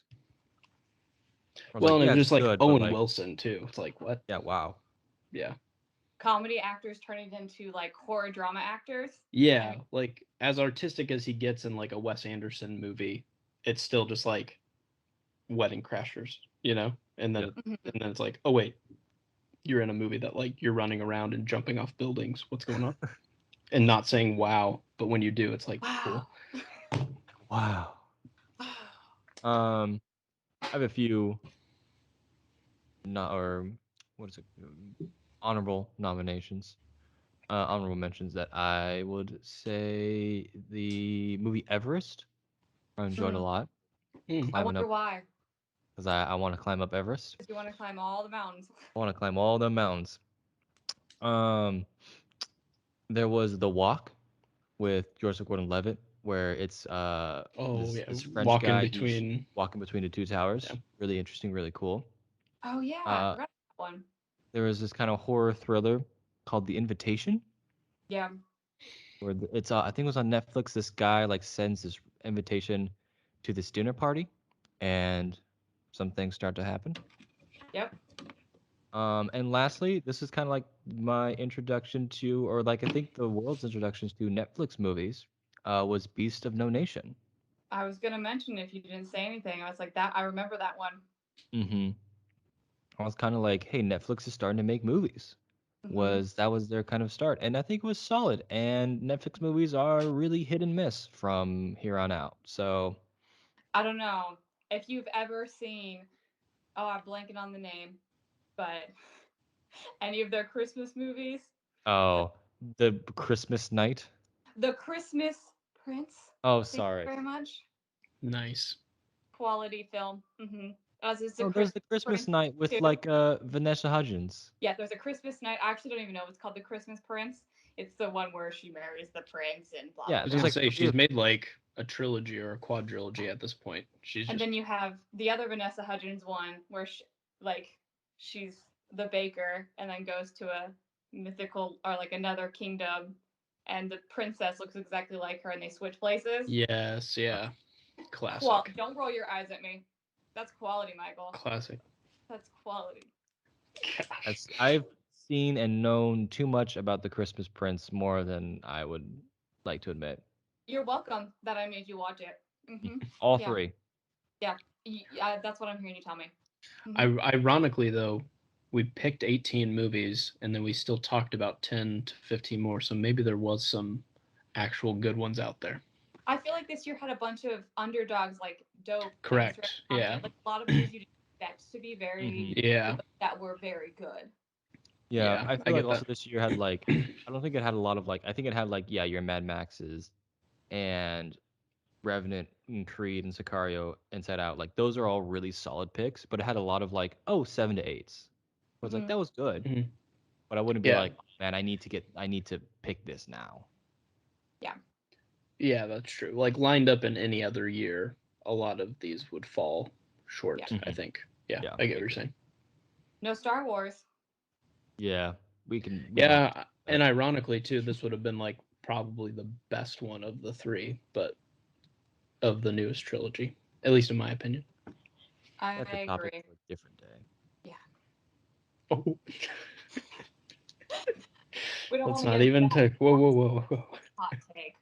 Well, and it was just like good, Owen Wilson too. It's like what? Yeah, wow. Yeah. Comedy actors turning into like horror drama actors. Yeah, I mean, like as artistic as he gets in like a Wes Anderson movie, it's still just like Wedding Crashers, you know? And then and then it's like, oh wait, you're in a movie that like you're running around and jumping off buildings. What's going on? And not saying wow, but when you do, it's like wow. cool. Wow. I have a few honorable nominations. Honorable mentions that I would say the movie Everest. I enjoyed a lot. I wonder why. Because I want to climb up Everest. Because you want to climb all the mountains. I want to climb all the mountains. There was The Walk with Joseph Gordon-Levitt, where it's this French walking guy between the two towers. Yeah. Really interesting, really cool. Oh yeah, I forgot that one. There was this kind of horror thriller called The Invitation. Yeah. Where it's I think it was on Netflix. This guy like sends this invitation to this dinner party, and some things start to happen. Yep. And lastly, this is kind of like my introduction to, or like I think the world's introductions to Netflix movies, was Beast of No Nation. I was gonna mention if you didn't say anything. I was like that. I remember that one. I was kind of like, hey, Netflix is starting to make movies. That was their kind of start, and I think it was solid. And Netflix movies are really hit and miss from here on out. So I don't know if you've ever seen. Oh, I'm blanking on the name, but any of their Christmas movies. Oh, the Christmas Night. The Christmas Prince. Oh, sorry. Thank you very much. Nice. Quality film. There's the Christmas Night with like Vanessa Hudgens. Yeah, there's a Christmas Night. I actually don't even know. It's called The Christmas Prince. It's the one where she marries the prince and blah. Yeah, I was gonna say she's made like a trilogy or a quadrilogy at this point. Then you have the other Vanessa Hudgens one where she's the baker and then goes to a mythical or like another kingdom, and the princess looks exactly like her, and they switch places. Yes, yeah, classic. Don't roll your eyes at me. That's quality, Michael. Classic. That's quality. I've seen and known too much about the Christmas Prince, more than I would like to admit. You're welcome that I made you watch it. All three. Yeah, that's what I'm hearing you tell me. Ironically, though, we picked 18 movies, and then we still talked about 10 to 15 more, so maybe there was some actual good ones out there. I feel like this year had a bunch of underdogs, like dope. Correct. Yeah. Like a lot of movies you'd expect to be very that were very good. Yeah, I feel like also this year had like I don't think it had a lot of like I think it had like your Mad Maxes and Revenant and Creed and Sicario, Inside Out. Like those are all really solid picks, but it had a lot of like 7 to 8s. I was like that was good, but I wouldn't be like, man, I need to pick this now. Yeah. Yeah, that's true. Like lined up in any other year, a lot of these would fall short. Yeah. I think. Yeah, Yeah, I get what you're saying. No Star Wars. Yeah, we can. Yeah, and ironically too, this would have been like probably the best one of the three, but of the newest trilogy, at least in my opinion. I That's a topic agree. for a different day. Oh, We don't let's want to not get even into that take. Whoa. hot take.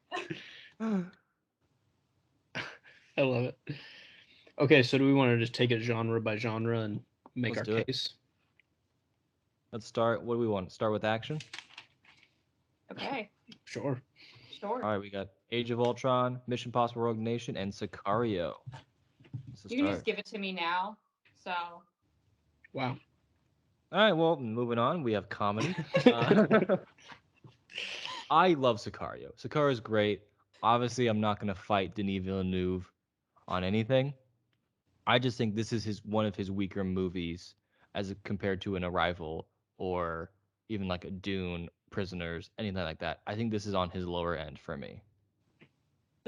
I love it. Okay, so do we want to just take it genre by genre and make Let's our do it. case? Let's start. What do we want? Start with action. Okay, Sure. sure. All right, we got Age of Ultron, Mission Impossible: Rogue Nation, and Sicario. Let's You can start. just give it to me now. So Wow. All right, well, moving on. We have comedy. I love Sicario. Sicario is great. Obviously, I'm not gonna fight Denis Villeneuve on anything. I just think this is one of his weaker movies as compared to an Arrival or even like a Dune, Prisoners, anything like that. I think this is on his lower end for me.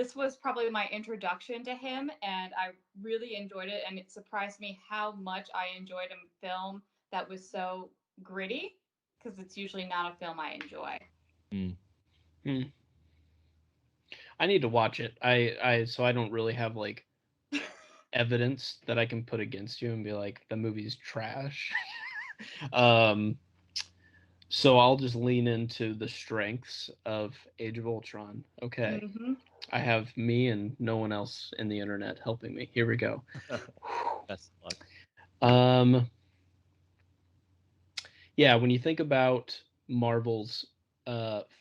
this was probably my introduction to him, and I really enjoyed it. And it surprised me how much I enjoyed a film that was so gritty, because it's usually not a film I enjoy. I need to watch it. So I don't really have like evidence that I can put against you and be like the movie's trash. So I'll just lean into the strengths of Age of Ultron. Okay. Mm-hmm. I have me and no one else in the internet helping me. Here we go. Best of luck. Yeah, when you think about Marvel's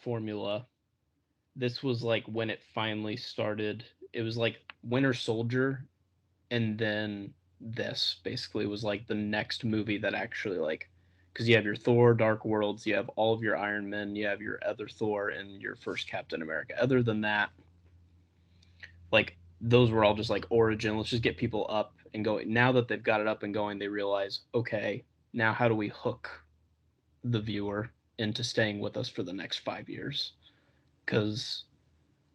formula, this was like when it finally started. It was like Winter Soldier, and then this basically was like the next movie that actually like, because you have your Thor, Dark Worlds, you have all of your Iron Men, you have your other Thor, and your first Captain America. Other than that, like those were all just like origin. Let's just get people up and going. Now that they've got it up and going, they realize, okay, now how do we hook the viewer into staying with us for the next 5 years? Because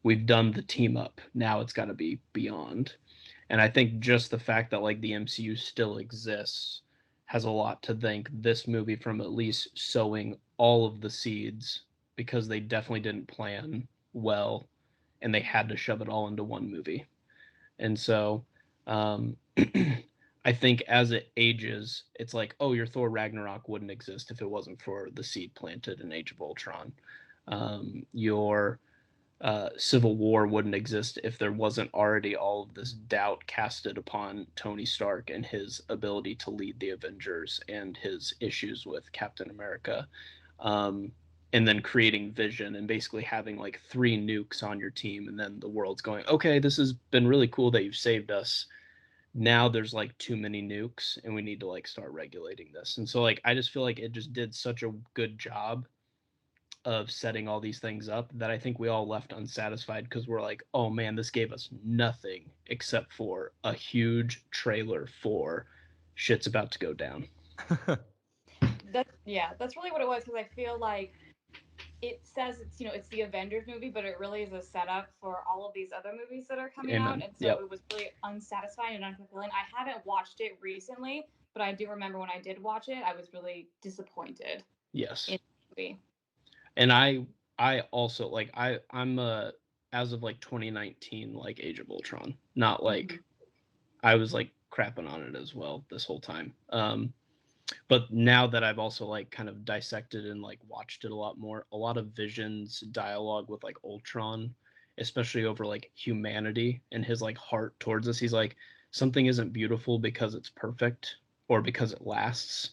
we've done the team up. Now it's got to be beyond. And I think just the fact that like the MCU still exists has a lot to thank this movie from at least sowing all of the seeds, because they definitely didn't plan well and they had to shove it all into one movie. And so I think as it ages, it's like, oh, your Thor Ragnarok wouldn't exist if it wasn't for the seed planted in Age of Ultron. Your Civil War wouldn't exist if there wasn't already all of this doubt casted upon Tony Stark and his ability to lead the Avengers and his issues with Captain America. And then creating Vision and basically having like 3 nukes on your team, and then the world's going, okay, this has been really cool that you've saved us. Now there's like too many nukes and we need to like start regulating this. And so like I just feel like it just did such a good job of setting all these things up that I think we all left unsatisfied, because we're like, oh man, this gave us nothing except for a huge trailer for shit's about to go down. That's really what it was, because I feel like it says it's the Avengers movie, but it really is a setup for all of these other movies that are coming out, Amen. and so Yep. it was really unsatisfying and unfulfilling. I haven't watched it recently, but I do remember when I did watch it, I was really disappointed Yes. in the movie. And I also like I'm as of like 2019 like Age of Ultron. Not like I was like crapping on it as well this whole time. But now that I've also like kind of dissected and like watched it a lot more, a lot of Vision's dialogue with like Ultron, especially over like humanity and his like heart towards us, he's like, something isn't beautiful because it's perfect or because it lasts.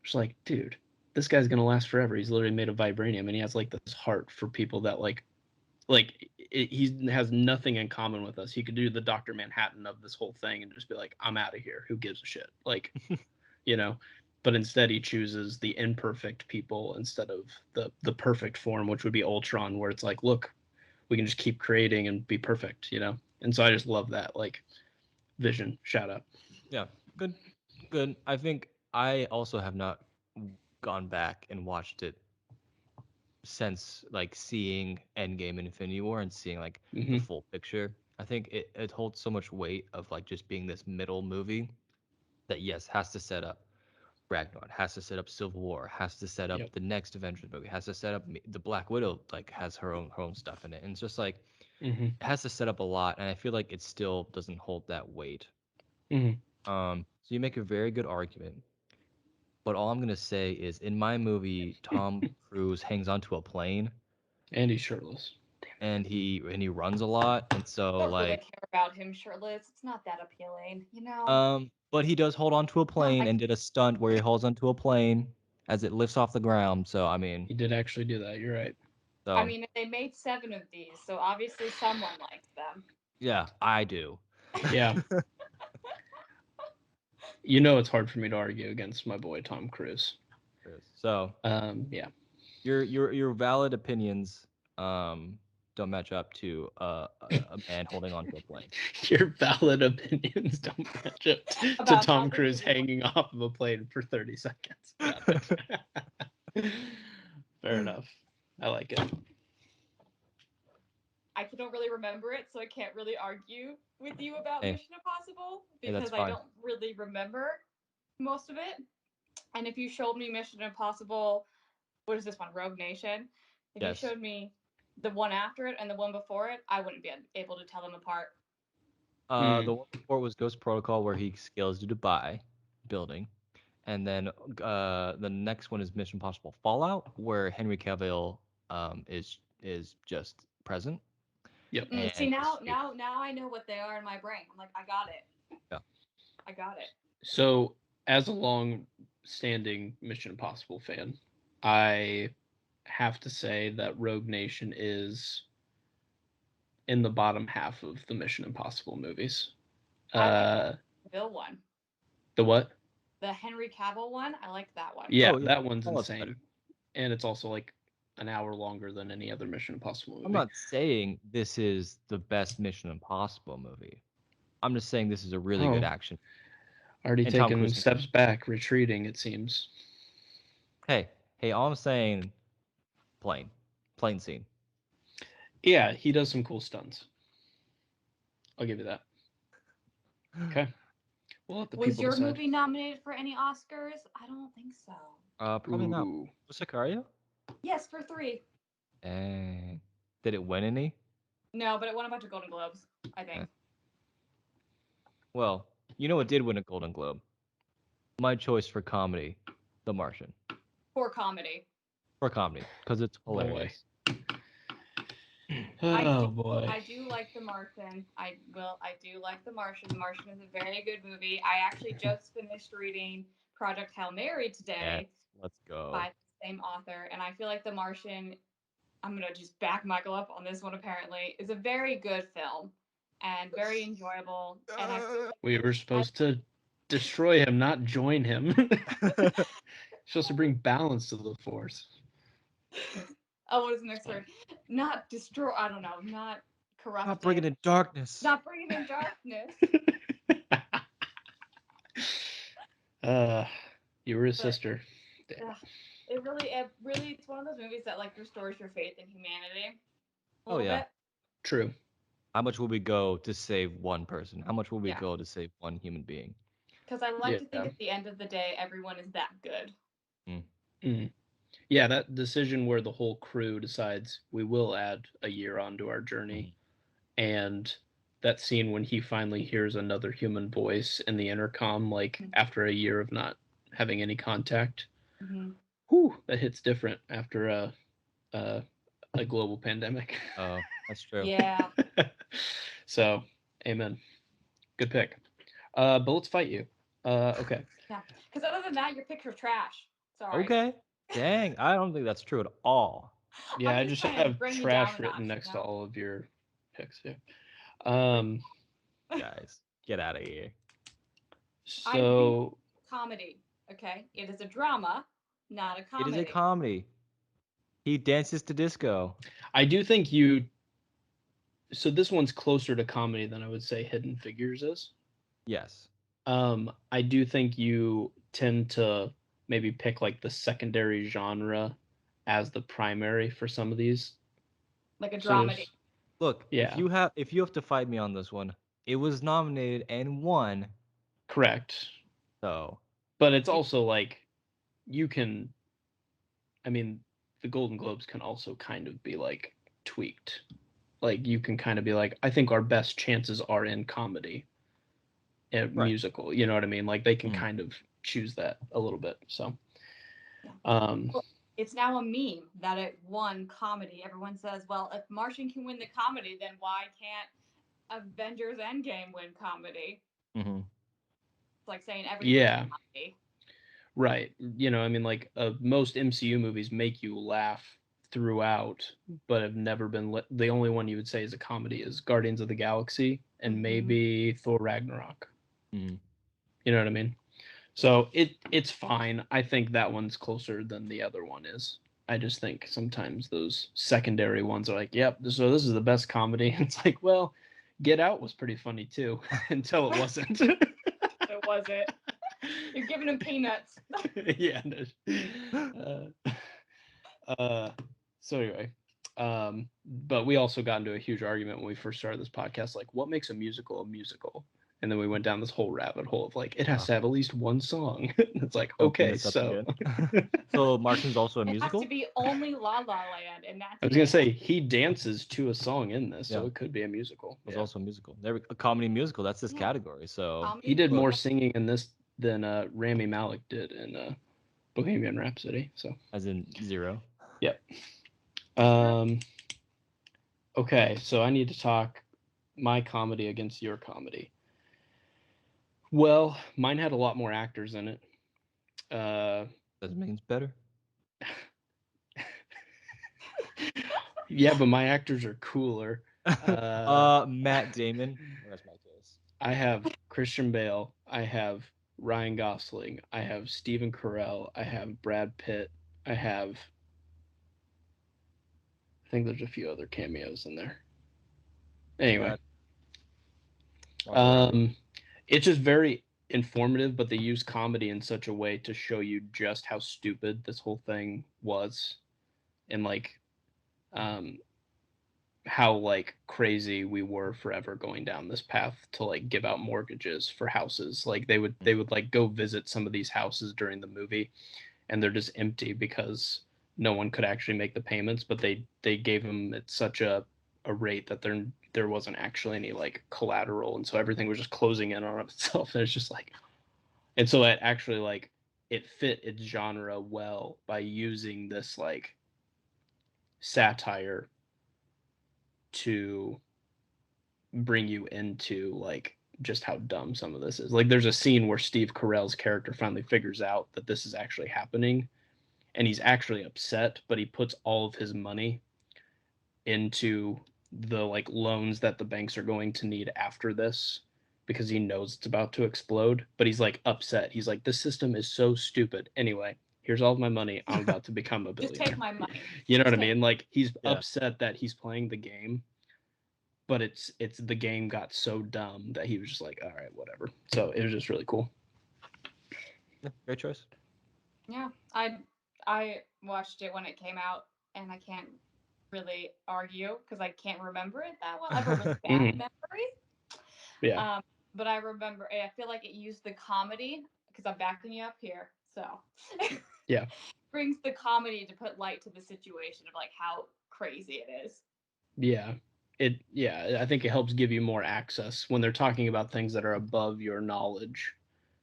It's like, dude, this guy's gonna last forever. He's literally made of vibranium, and he has like this heart for people that he has nothing in common with us. He could do the Dr. Manhattan of this whole thing and just be like, I'm out of here. Who gives a shit? Like, you know, but instead he chooses the imperfect people instead of the perfect form, which would be Ultron, where it's like, look, we can just keep creating and be perfect, you know? And so I just love that. Like, Vision, shout out. Yeah, good. I think I also have not gone back and watched it since like seeing Endgame and Infinity War and seeing like the full picture. I think it holds so much weight of like just being this middle movie that yes has to set up Ragnarok, has to set up Civil War, has to set up Yep. the next Avengers movie, has to set up the Black Widow, like has her own stuff in it, and it's just like Mm-hmm. it has to set up a lot, and I feel like it still doesn't hold that weight. Mm-hmm. So you make a very good argument, but all I'm gonna say is in my movie, Tom Cruise hangs onto a plane And he's shirtless. and he runs a lot, and so I don't really like care about him shirtless. It's not that appealing, you know. but he does hold onto a plane I- and did a stunt where he holds onto a plane as it lifts off the ground. So I mean, He did actually do that. You're right. so I mean, they made 7 of these, so obviously someone likes them. yeah, I do. Yeah. You know, it's hard for me to argue against my boy Tom Cruise. So Yeah. your valid opinions don't match up to a man holding onto a plane. Your valid opinions don't match up to About Tom how Cruise this is- hanging off of a plane for 30 seconds. Fair enough. I like it. I don't really remember it, so I can't really argue with you about Hey. Mission Impossible Hey, that's because I fine. don't really remember most of it. And if you showed me Mission Impossible, what is this one, Rogue Nation? If Yes. you showed me the one after it and the one before it, I wouldn't be able to tell them apart. The one before was Ghost Protocol, where he scales to Dubai building, and then the next one is Mission Impossible Fallout, where Henry Cavill is just present. Yep. And See, now I know what they are in my brain. I'm like, I got it. Yeah. I got it. So, as a long-standing Mission Impossible fan, I have to say that Rogue Nation is in the bottom half of the Mission Impossible movies. The Bill one, The what? the Henry Cavill one. I liked that one. Yeah, Oh, yeah. that one's Fallout's insane. better. And it's also like an hour longer than any other Mission Impossible movie. I'm not saying this is the best Mission Impossible movie. I'm just saying this is a really good Oh. action. Already And Tom taking Cruise- steps back, retreating, it seems. Hey, all I'm saying, plane scene. Yeah, he does some cool stunts. I'll give you that. Okay. We'll let the Was people your decide. movie nominated for any Oscars? I don't think so. Probably not. Ooh. Was Sicario? Yes, for 3. And did it win any? No, but it won a bunch of Golden Globes, I think. Well, you know what did win a Golden Globe? My choice for comedy, The Martian. For comedy. For comedy, because it's hilarious. Oh boy. I do like The Martian. I do like The Martian. The Martian is a very good movie. I actually just finished reading Project Hail Mary today Yes, let's go. by the same author, and I feel like The Martian, I'm gonna just back Michael up on this one apparently, is a very good film and very enjoyable. And I feel like We were supposed to destroy him, not join him. Supposed to bring balance to the force. oh, what is the next word? Not destroy. I don't know. Not corrupt. Not bringing in darkness. Not bringing in darkness. You were his sister. Ugh, it really, it's one of those movies that like restores your faith in humanity. A Oh, little yeah. bit. True. How much will we go to save one person? How much will we Yeah. go to save one human being? Because I like to Yeah. think at the end of the day, everyone is that good. Mm. Yeah, that decision where the whole crew decides we will add a year onto our journey, and that scene when he finally hears another human voice in the intercom, like after a year of not having any contact. Mm-hmm. Whew, that hits different after a global pandemic. Oh, that's true. Yeah. So, amen. Good pick. Bullets fight you. Okay. Because other than that, your picture's trash. Sorry. Okay. Dang, I don't think that's true at all. Yeah, I I'm just trying to have bring you trash down a written notch, next you to know? all of your picks. Yeah. Guys, get out of here. So Comedy. Okay, it is a drama, not a It comedy. is a comedy. He dances to disco. I do think you. So this one's closer to comedy than I would say Hidden Figures is. Yes. I do think you tend to maybe pick like the secondary genre as the primary for some of these. Like a sort of- dramedy. Look, Yeah. if you have to fight me on this one, it was nominated and won. Correct. So But it's also like you can. I mean, the Golden Globes can also kind of be like tweaked. Like you can kind of be like, I think our best chances are in comedy, and Right. musical. You know what I mean? Like they can Mhm. kind of choose that a little bit. So, It's now a meme that it won comedy. Everyone says, well, if Martian can win the comedy, then why can't Avengers Endgame win comedy? Mhm. It's like saying everything's yeah, comedy. right. You know, I mean, like most MCU movies make you laugh throughout, but have never been. The only one you would say is a comedy is Guardians of the Galaxy and Mhm. maybe Thor Ragnarok. Mhm. You know what I mean? So it's fine. I think that one's closer than the other one is. I just think sometimes those secondary ones are like, yep, so this is the best comedy. It's like, well, Get Out was pretty funny too, until it wasn't. It wasn't. You're giving him peanuts. Yeah. No. So anyway, but we also got into a huge argument when we first started this podcast. Like, what makes a musical a musical? And then we went down this whole rabbit hole of like, it has to have at least one song. It's like, Open okay, this up so again. So Martian's also a It has musical? to be only La La Land, and that's I was gonna it. say he dances to a song in this, so Yeah. it could be a musical. It's Yeah. also a musical. A comedy musical. That's this Yeah. category. So Comedy He did musical. more singing in this than Rami Malek did in Bohemian Rhapsody. So as in 0. yep. Um, okay, so I need to talk my comedy against your comedy. Well, mine had a lot more actors in it. Doesn't mean it's better. Yeah, but my actors are cooler. Matt Damon. That's my case. I have Christian Bale. I have Ryan Gosling. I have Stephen Carell. I have Brad Pitt. I think there's a few other cameos in there. Anyway, it's just very informative, but they use comedy in such a way to show you just how stupid this whole thing was, and like, how like crazy we were forever going down this path to like give out mortgages for houses. Like they would like go visit some of these houses during the movie, and they're just empty because no one could actually make the payments, but they gave them at such a rate that there wasn't actually any like collateral, and so everything was just closing in on itself. And it's just like, and so it actually like it fit its genre well by using this like satire to bring you into like just how dumb some of this is. Like there's a scene where Steve Carell's character finally figures out that this is actually happening, and he's actually upset, but he puts all of his money into the like loans that the banks are going to need after this because he knows it's about to explode, but he's like upset. He's like, this system is so stupid. Anyway, here's all of my money. I'm about to become a Just billionaire. take my money. You know Just what I mean? Like he's Yeah. upset that he's playing the game, but it's the game got so dumb that he was just like, all right, whatever. So it was just really cool. Yeah, great choice. Yeah, I watched it when it came out, and I can't really argue because I can't remember it that well. I have a really bad Mhm. memory. Yeah. But I remember. I feel like it used the comedy because I'm backing you up here. So Yeah. brings the comedy to put light to the situation of like how crazy it is. Yeah. I think it helps give you more access when they're talking about things that are above your knowledge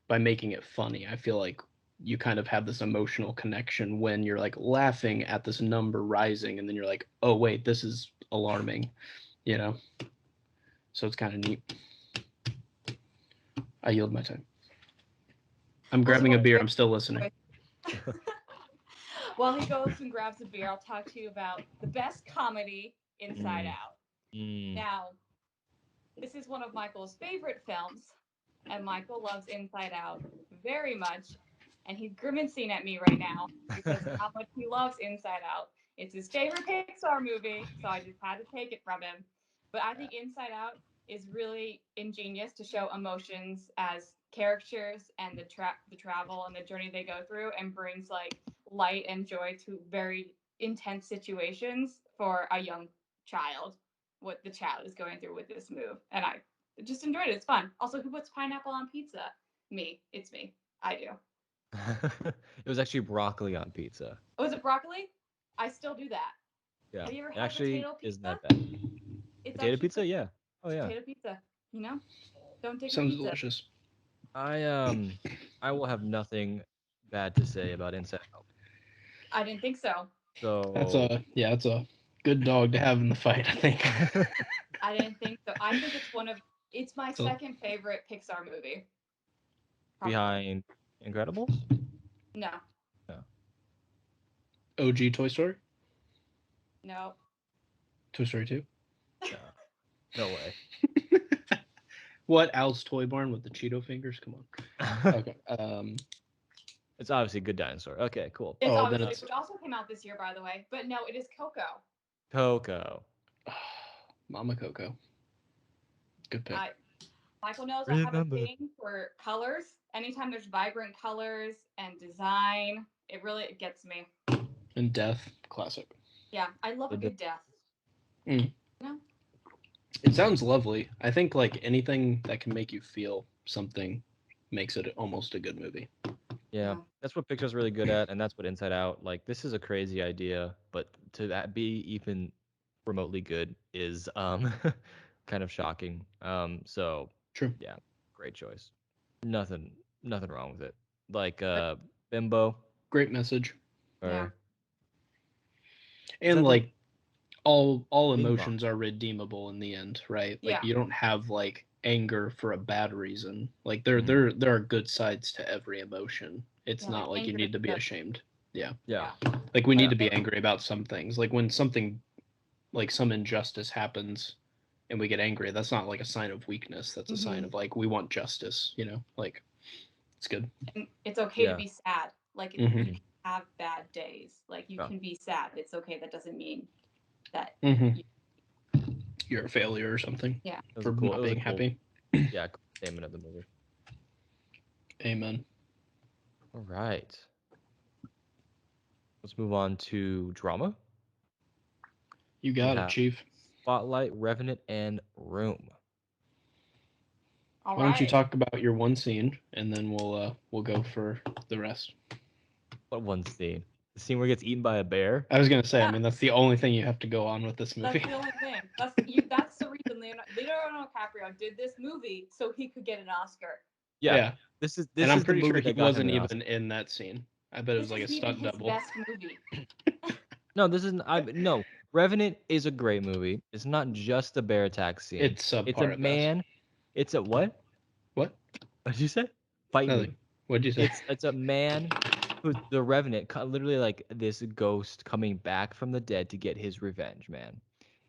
by making it funny. I feel like you kind of have this emotional connection when you're like laughing at this number rising, and then you're like, oh wait, this is alarming, you know? So it's kind of neat. I yield my time. I'm grabbing a beer. I'm still listening. While he goes and grabs a beer, I'll talk to you about the best comedy, Inside Out. Now, this is one of Michael's favorite films, and Michael loves Inside Out very much. And he's grimacing at me right now because of how much he loves Inside Out. It's his favorite Pixar movie, so I just had to take it from him. But I think Inside Out is really ingenious to show emotions as characters and the travel and the journey they go through, and brings like light and joy to very intense situations for a young child what the chat is going through with this move, and I just enjoyed it. It's fun. Also, who puts pineapple on pizza? Me. It's me. I do. It was actually broccoli on pizza. Oh, is it broccoli? I still do that. Yeah. Have you ever It had actually potato pizza? isn't that bad. It's Potato actually pizza? pretty- Yeah. Oh yeah. Potato pizza. You know, don't take a Sounds pizza. delicious. I will have nothing bad to say about Inside Out. I didn't think so. So That's a good dog to have in the fight, I think. I didn't think so. I think it's my So- second favorite Pixar movie. Probably. behind Incredibles? No, OG Toy Story? no. Toy Story 2? No. No way. What? Al's Toy Barn with the Cheeto fingers? Come on. Okay. It's obviously Good Dinosaur. Okay, cool. It's Oh, then obviously, it's- which also came out this year, by the way. But no, it is Coco. Coco. Mama Coco. Good pick. Michael knows I have a Remember. thing for colors. Anytime there's vibrant colors and design, it really gets me. And Death, classic. Yeah, I love a The good death. It sounds lovely. I think like anything that can make you feel something makes it almost a good movie. Yeah, Yeah. that's what Pixar's really good at, and that's what Inside Out. Like, this is a crazy idea, but to that be even remotely good is kind of shocking. So True. yeah, great choice. Nothing wrong with it. Like Bimbo Great message. or Yeah. And that like all Bing bong. emotions are redeemable in the end, right? Like Yeah. you don't have like anger for a bad reason. Like there Mhm. there are good sides to every emotion. It's Yeah, not like like you anger need to be does- ashamed. Yeah. Like we need Yeah. to be angry about some things. Like when something like some injustice happens and we get angry, that's not like a sign of weakness. That's a sign Mhm. of like we want justice, Like it's good. And it's okay Yeah. to be sad. Like Mhm. you can have bad days. Like you Yeah. can be sad. It's okay. That doesn't mean that. Mhm. You're a failure or something Yeah. It was for a cool. not It was a being cool. happy. Yeah, cool statement of the movie. Amen. All right. Let's move on to drama. You We got it, have Chief. Spotlight, Revenant, and Room. All Why don't you right. talk about your one scene and then we'll go for the rest. What one scene? The scene where he gets eaten by a bear? I was gonna say, I Yeah. mean that's the only thing you have to go on with this That's movie. the only thing. That's the reason Leonardo DiCaprio did this movie so he could get an Oscar. Yeah. This is And I'm the pretty sure movie he that got him wasn't an even Oscar. in that scene. I bet it was This like a isn't even stunt his double. best movie. No, this isn't. No, Revenant is a great movie. It's not just a bear attack scene. It's subpar It's a at best. man. It's a what? What? What did you say? Fight me. Nothing. What'd you say? It's a man who's the Revenant, literally like this ghost coming back from the dead to get his revenge, man.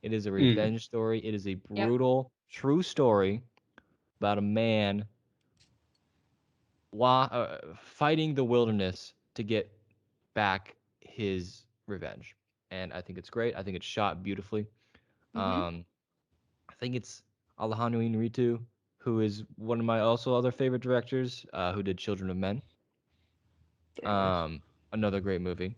It is a revenge story. It is a brutal, true story about a man fighting the wilderness to get back his revenge. And I think it's great. I think it's shot beautifully. Mhm. I think it's Alejandro Inarritu, who is one of my also other favorite directors, who did Children of Men. Very nice. Another great movie.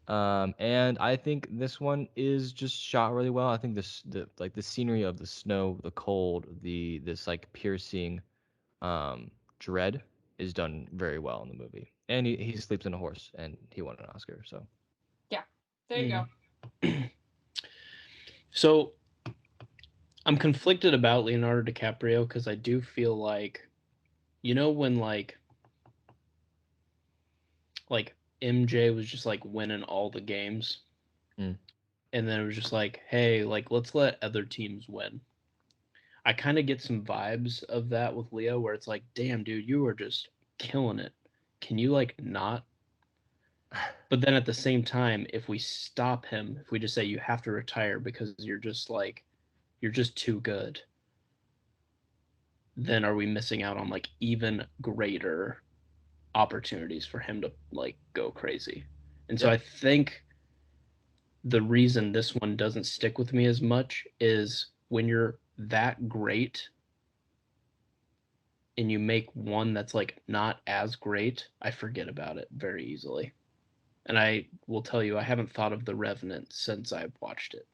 And I think this one is just shot really well. I think the scenery of the snow, the cold, this like piercing dread is done very well in the movie. And he sleeps in a horse and he won an Oscar. So Yeah. There you go. So I'm conflicted about Leonardo DiCaprio because I do feel like, when like MJ was just like winning all the games, Mm. and then it was just like, hey, like let's let other teams win. I kind of get some vibes of that with Leo, where it's like, damn, dude, you are just killing it. Can you like not? But then at the same time, if we stop him, if we just say you have to retire because you're just too good, then are we missing out on like even greater opportunities for him to like go crazy? And so Yeah. I think the reason this one doesn't stick with me as much is when you're that great and you make one that's like not as great, I forget about it very easily. And I will tell you, I haven't thought of The Revenant since I watched it.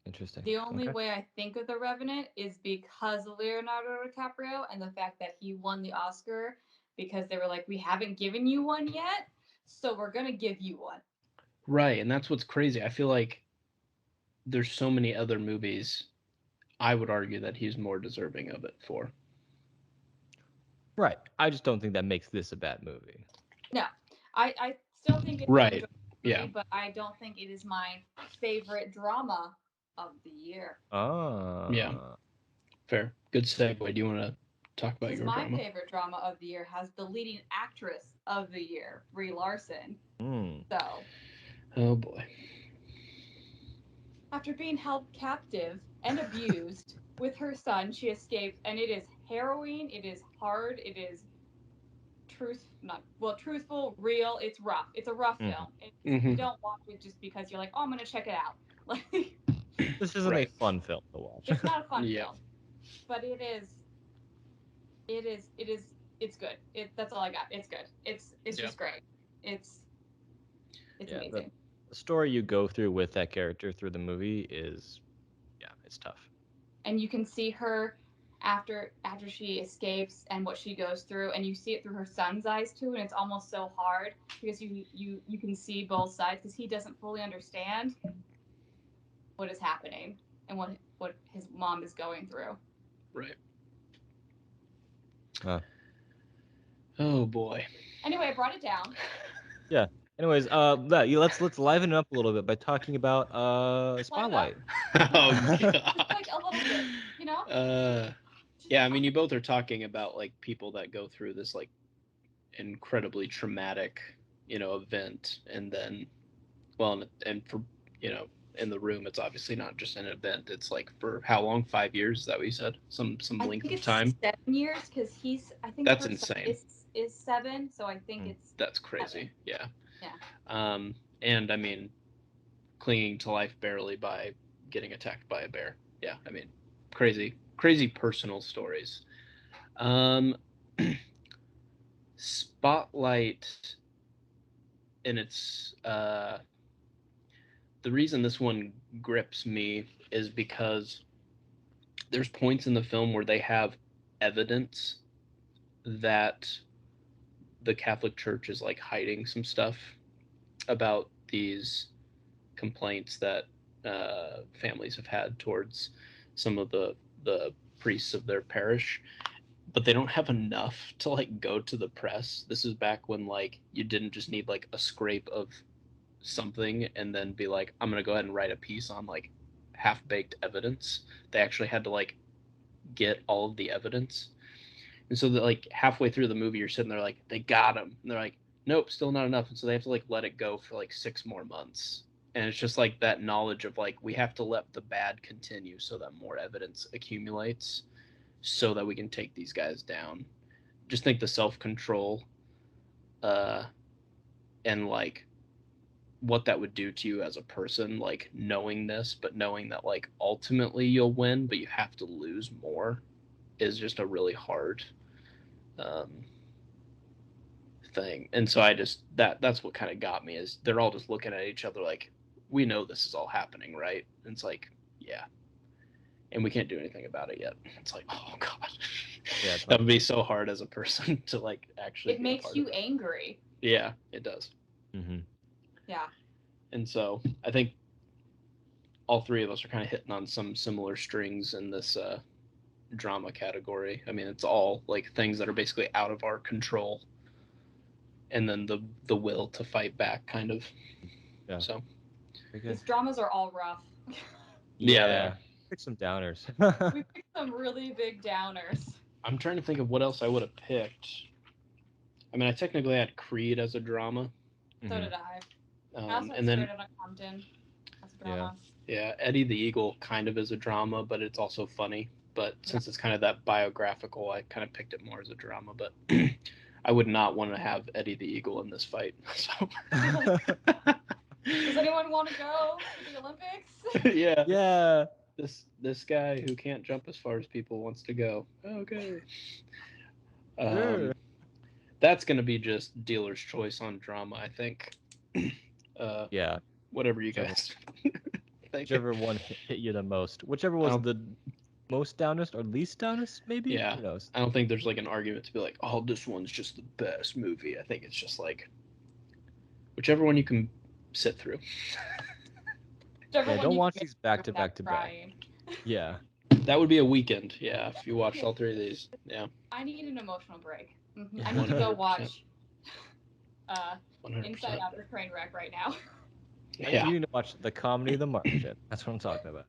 Interesting. The only Okay. way I think of The Revenant is because of Leonardo DiCaprio and the fact that he won the Oscar because they were like, we haven't given you one yet, so we're going to give you one. Right, and that's what's crazy. I feel like there's so many other movies I would argue that he's more deserving of it for. Right. I just don't think that makes this a bad movie. No, I still think it's Right. an enjoyable Yeah. movie, but I don't think it is my favorite drama of the year. Yeah. Fair. Good segue. Do you want to talk about Because your my drama? favorite drama of the year has the leading actress of the year, Brie Larson. So, Oh boy. after being held captive and abused with her son, she escapes, and it is harrowing. It is hard. It is truthful, real. It's rough. It's a rough film. You don't watch it just because you're like, oh, I'm gonna check it out. Like, This isn't Right. a fun film to watch. it's not a fun Yeah. film, but it is. It's good. That's all I got. It's good. It's Yeah. just great. It's Yeah, amazing. The story you go through with that character through the movie is, it's tough. And you can see her after she escapes and what she goes through, and you see it through her son's eyes too, and it's almost so hard because you can see both sides because he doesn't fully understand what is happening and what his mom is going through. Right. Oh boy. Anyway, I brought it down. Yeah. Anyways, let's liven it up a little bit by talking about Spotlight. Oh god. Just like a little bit, you know? Yeah, I mean, you both are talking about like people that go through this like incredibly traumatic, event, and then, well, and for, in the room, it's obviously not just an event. It's like for how long? 5 years? Is that what you said? Some I length think of it's time. 7 years because I think That's her son insane. is 7, so I think it's That's crazy. 7. Yeah. Yeah. And I mean, clinging to life barely by getting attacked by a bear. Yeah, I mean, crazy personal stories. Spotlight, and it's the reason this one grips me is because there's points in the film where they have evidence that the Catholic Church is like hiding some stuff about these complaints that families have had towards some of the priests of their parish, but they don't have enough to like go to the press. This is back when like you didn't just need like a scrape of something and then be like, I'm gonna go ahead and write a piece on like half-baked evidence. They actually had to like get all of the evidence, and so that like halfway through the movie you're sitting there like, they got him, and they're like, nope, still not enough, and so they have to like let it go for like 6 more months. And it's just like that knowledge of like, we have to let the bad continue so that more evidence accumulates so that we can take these guys down. Just think the self-control and like what that would do to you as a person, like knowing this, but knowing that like ultimately you'll win, but you have to lose more, is just a really hard thing. And so I just, that's what kind of got me, is they're all just looking at each other like, we know this is all happening, right? And it's like, yeah, and we can't do anything about it yet. It's like, oh god, Yeah, that would be so hard as a person to like actually. It makes you angry. Yeah, it does. Yeah. And so I think all three of us are kind of hitting on some similar strings in this drama category. I mean, it's all like things that are basically out of our control, and then the will to fight back, kind of. Yeah. So These dramas are all rough. Yeah. Pick some downers. We picked some really big downers. I'm trying to think of what else I would have picked. I mean, I technically had Creed as a drama. So did I. I also had And then Straight Outta Compton as a drama. Yeah, Eddie the Eagle kind of is a drama, but it's also funny. But since it's kind of that biographical, I kind of picked it more as a drama. But I would not want to have Eddie the Eagle in this fight. So. Does anyone want to go to the Olympics? Yeah. Yeah. This guy who can't jump as far as people wants to go. Okay. Sure. That's going to be just dealer's choice on drama, I think. Yeah. Whatever you guys. Whichever one hit you the most. Whichever was the most downest or least downest, maybe? Yeah. Who knows? I don't think there's like an argument to be like, oh, this one's just the best movie. I think it's just like whichever one you can sit through. Whichever Yeah, one don't you watch can these get back through to back without to back. crying. Yeah. That would be a weekend. Yeah, if you watched all three of these. Yeah. I need an emotional break. Yeah. I need to go 100%. watch 100%. Inside Out or Trainwreck right now. Yeah. You need to watch the comedy The Martian. That's what I'm talking about.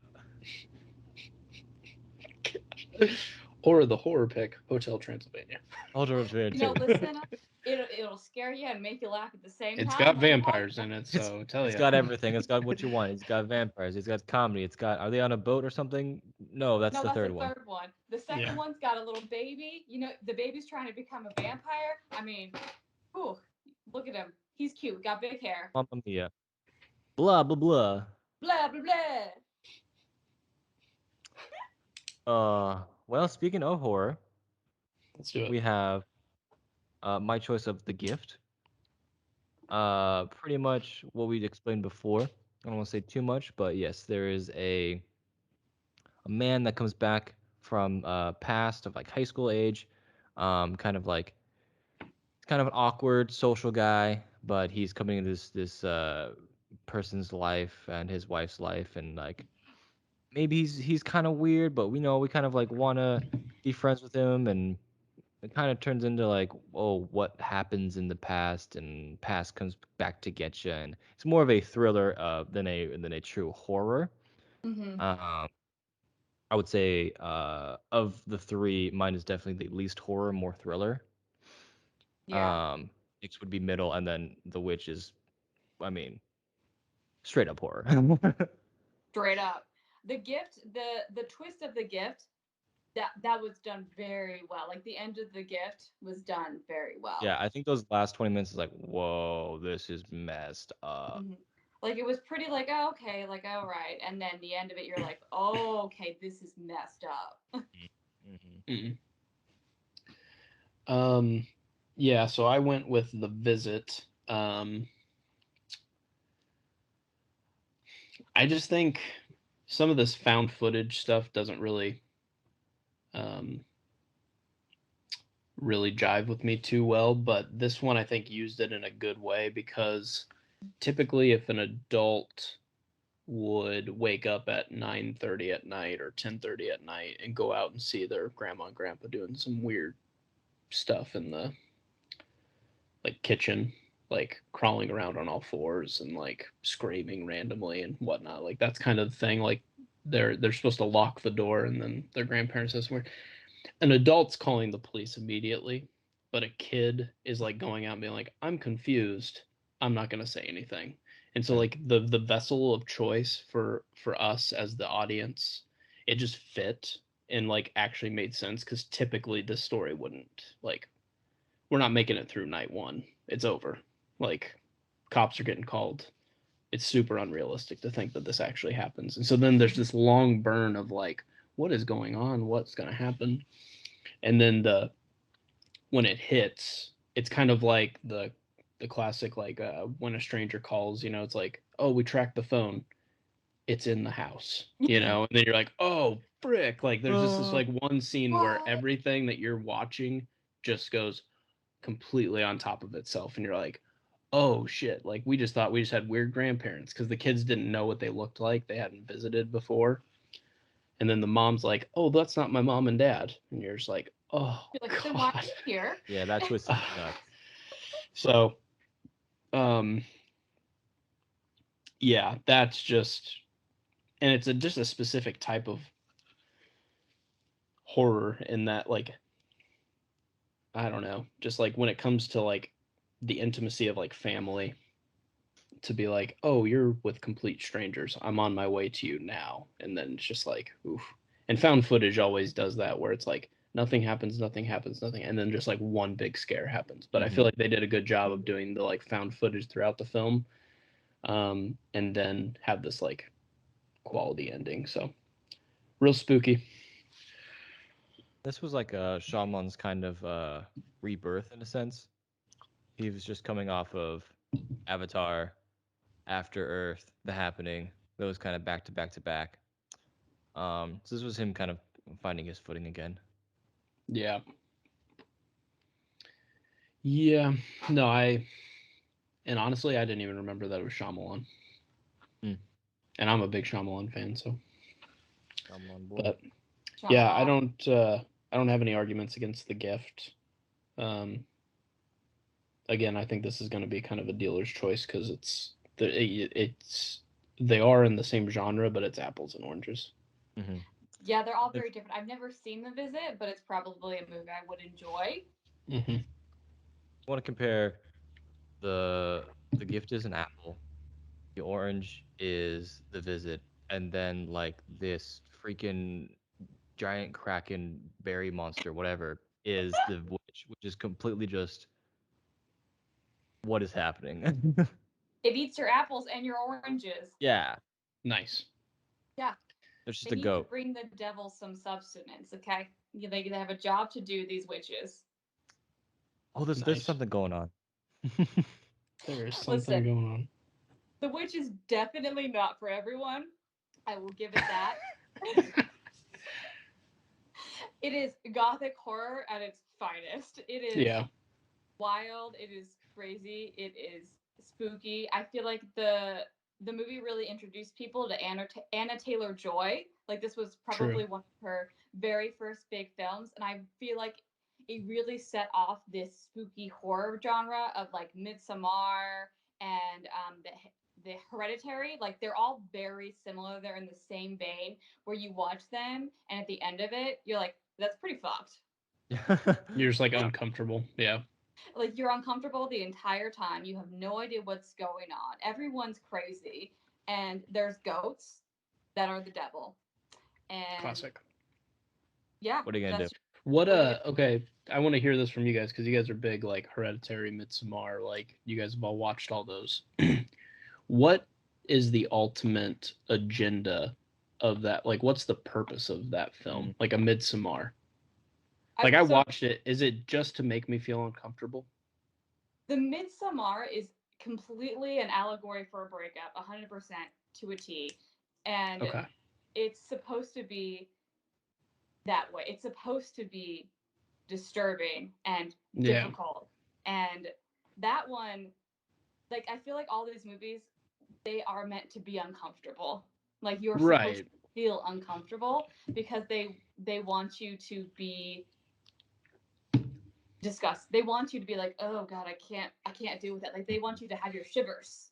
Or the horror pick, Hotel Transylvania. Listen, it'll scare you and make you laugh at the same time. It's got like, vampires in it, so tell It's you. got everything. It's got what you want. It's got vampires. It's got comedy. It's got. Are they on a boat or something? No, that's No, the that's third the one. third one. The second Yeah. one's got a little baby. The baby's trying to become a vampire. I mean, whew, look at him. He's cute. Got big hair. Mamma mia. Blah blah blah. Blah blah blah. Well, speaking of horror, Let's do it. we have my choice of The Gift. Pretty much what we explained before. I don't want to say too much, but yes, there is a man that comes back from past of like high school age, kind of like kind of an awkward social guy, but he's coming into this person's life and his wife's life, and like maybe he's kind of weird, but we kind of like want to be friends with him, and it kind of turns into like, oh, what happens in the past, and past comes back to get you, and it's more of a thriller than a true horror. Mm-hmm. I would say of the three, mine is definitely the least horror, more thriller. Yeah. Next would be middle, and then The Witch is, I mean, straight up horror. Straight up. The Gift, the twist of The Gift, that was done very well. Like the end of The Gift was done very well. Yeah, I think those last 20 minutes is like, whoa, this is messed up. Mm-hmm. Like it was pretty like, oh, okay, like all right, and then the end of it, you're like, oh, okay, this is messed up. Mm-hmm. Yeah, so I went with The Visit. I just think some of this found footage stuff doesn't really really jive with me too well, but this one I think used it in a good way, because typically if an adult would wake up at 9:30 at night or 10:30 at night and go out and see their grandma and grandpa doing some weird stuff in the like kitchen, like crawling around on all fours and like screaming randomly and whatnot, like that's kind of the thing, like they're supposed to lock the door and then their grandparents says weird. An adult's calling the police immediately, but a kid is like going out and being like, I'm confused, I'm not going to say anything. And so like the vessel of choice for us as the audience, it just fit and like actually made sense, because typically this story wouldn't, like, we're not making it through night one, it's over, like cops are getting called, it's super unrealistic to think that this actually happens. And so then there's this long burn of like, what is going on, what's going to happen. And then when it hits, it's kind of like the classic, like when a stranger calls, it's like, oh, we tracked the phone, it's in the house, and then you're like, oh frick, like there's just this like one scene where everything that you're watching just goes completely on top of itself, and you're like, oh shit, like we just thought we just had weird grandparents, because the kids didn't know what they looked like, they hadn't visited before. And then the mom's like, oh, that's not my mom and dad. And you're just like, oh, You're like, God. then why are you here? Yeah, that twist is nuts. So, yeah, that's just, and it's just a specific type of horror in that, like, I don't know, just like when it comes to like the intimacy of like family, to be like, oh, you're with complete strangers, I'm on my way to you now. And then it's just like, oof. And found footage always does that, where it's like nothing happens, and then just like one big scare happens. But I feel like they did a good job of doing the like found footage throughout the film, and then have this like quality ending. So real spooky. This was like Shyamalan's kind of rebirth in a sense. He was just coming off of Avatar, After Earth, The Happening, those kind of back to back to back. So this was him kind of finding his footing again. Yeah. Yeah. No, and honestly, I didn't even remember that it was Shyamalan. Hmm. And I'm a big Shyamalan fan, so. I'm on board. But Jump yeah, off. I don't have any arguments against The Gift. Again, I think this is going to be kind of a dealer's choice because they are in the same genre, but it's apples and oranges. Mm-hmm. Yeah, they're all very different. I've never seen The Visit, but it's probably a movie I would enjoy. Mm-hmm. I want to compare the Gift is an apple, the orange is The Visit, and then like this freaking giant kraken berry monster, whatever, is the witch, which is completely just what is happening. It eats your apples and your oranges. Yeah, Nice. Yeah. there's just They a need goat. to bring the devil some substance, okay? They have a job to do, these witches. Oh, there's Nice. something going on. There is something Listen. going on. The Witch is definitely not for everyone. I will give it that. It is gothic horror at its finest. It is Yeah. wild. It is crazy. It is spooky. I feel like the movie really introduced people to Anna Taylor-Joy. Like this was probably one of her very first big films, and I feel like it really set off this spooky horror genre of like Midsommar and the Hereditary. Like they're all very similar. They're in the same vein where you watch them, and at the end of it, you're like, that's pretty fucked. You're just like uncomfortable. Yeah. Like you're uncomfortable the entire time. You have no idea what's going on. Everyone's crazy, and there's goats that are the devil. And Classic. yeah, What are you gonna do? What okay, I want to hear this from you guys because you guys are big like Hereditary, Midsommar, like you guys have all watched all those. What is the ultimate agenda of that? Like what's the purpose of that film? Like a Midsommar. Like I watched it. Is it just to make me feel uncomfortable? The Midsommar is completely an allegory for a breakup, 100% to a T. And Okay. it's supposed to be that way. It's supposed to be disturbing and difficult. And that one, like, I feel like all these movies, they are meant to be uncomfortable. Like, you're supposed to feel uncomfortable because they want you to be disgusted. They want you to be like, oh God, I can't deal with that. Like, they want you to have your shivers.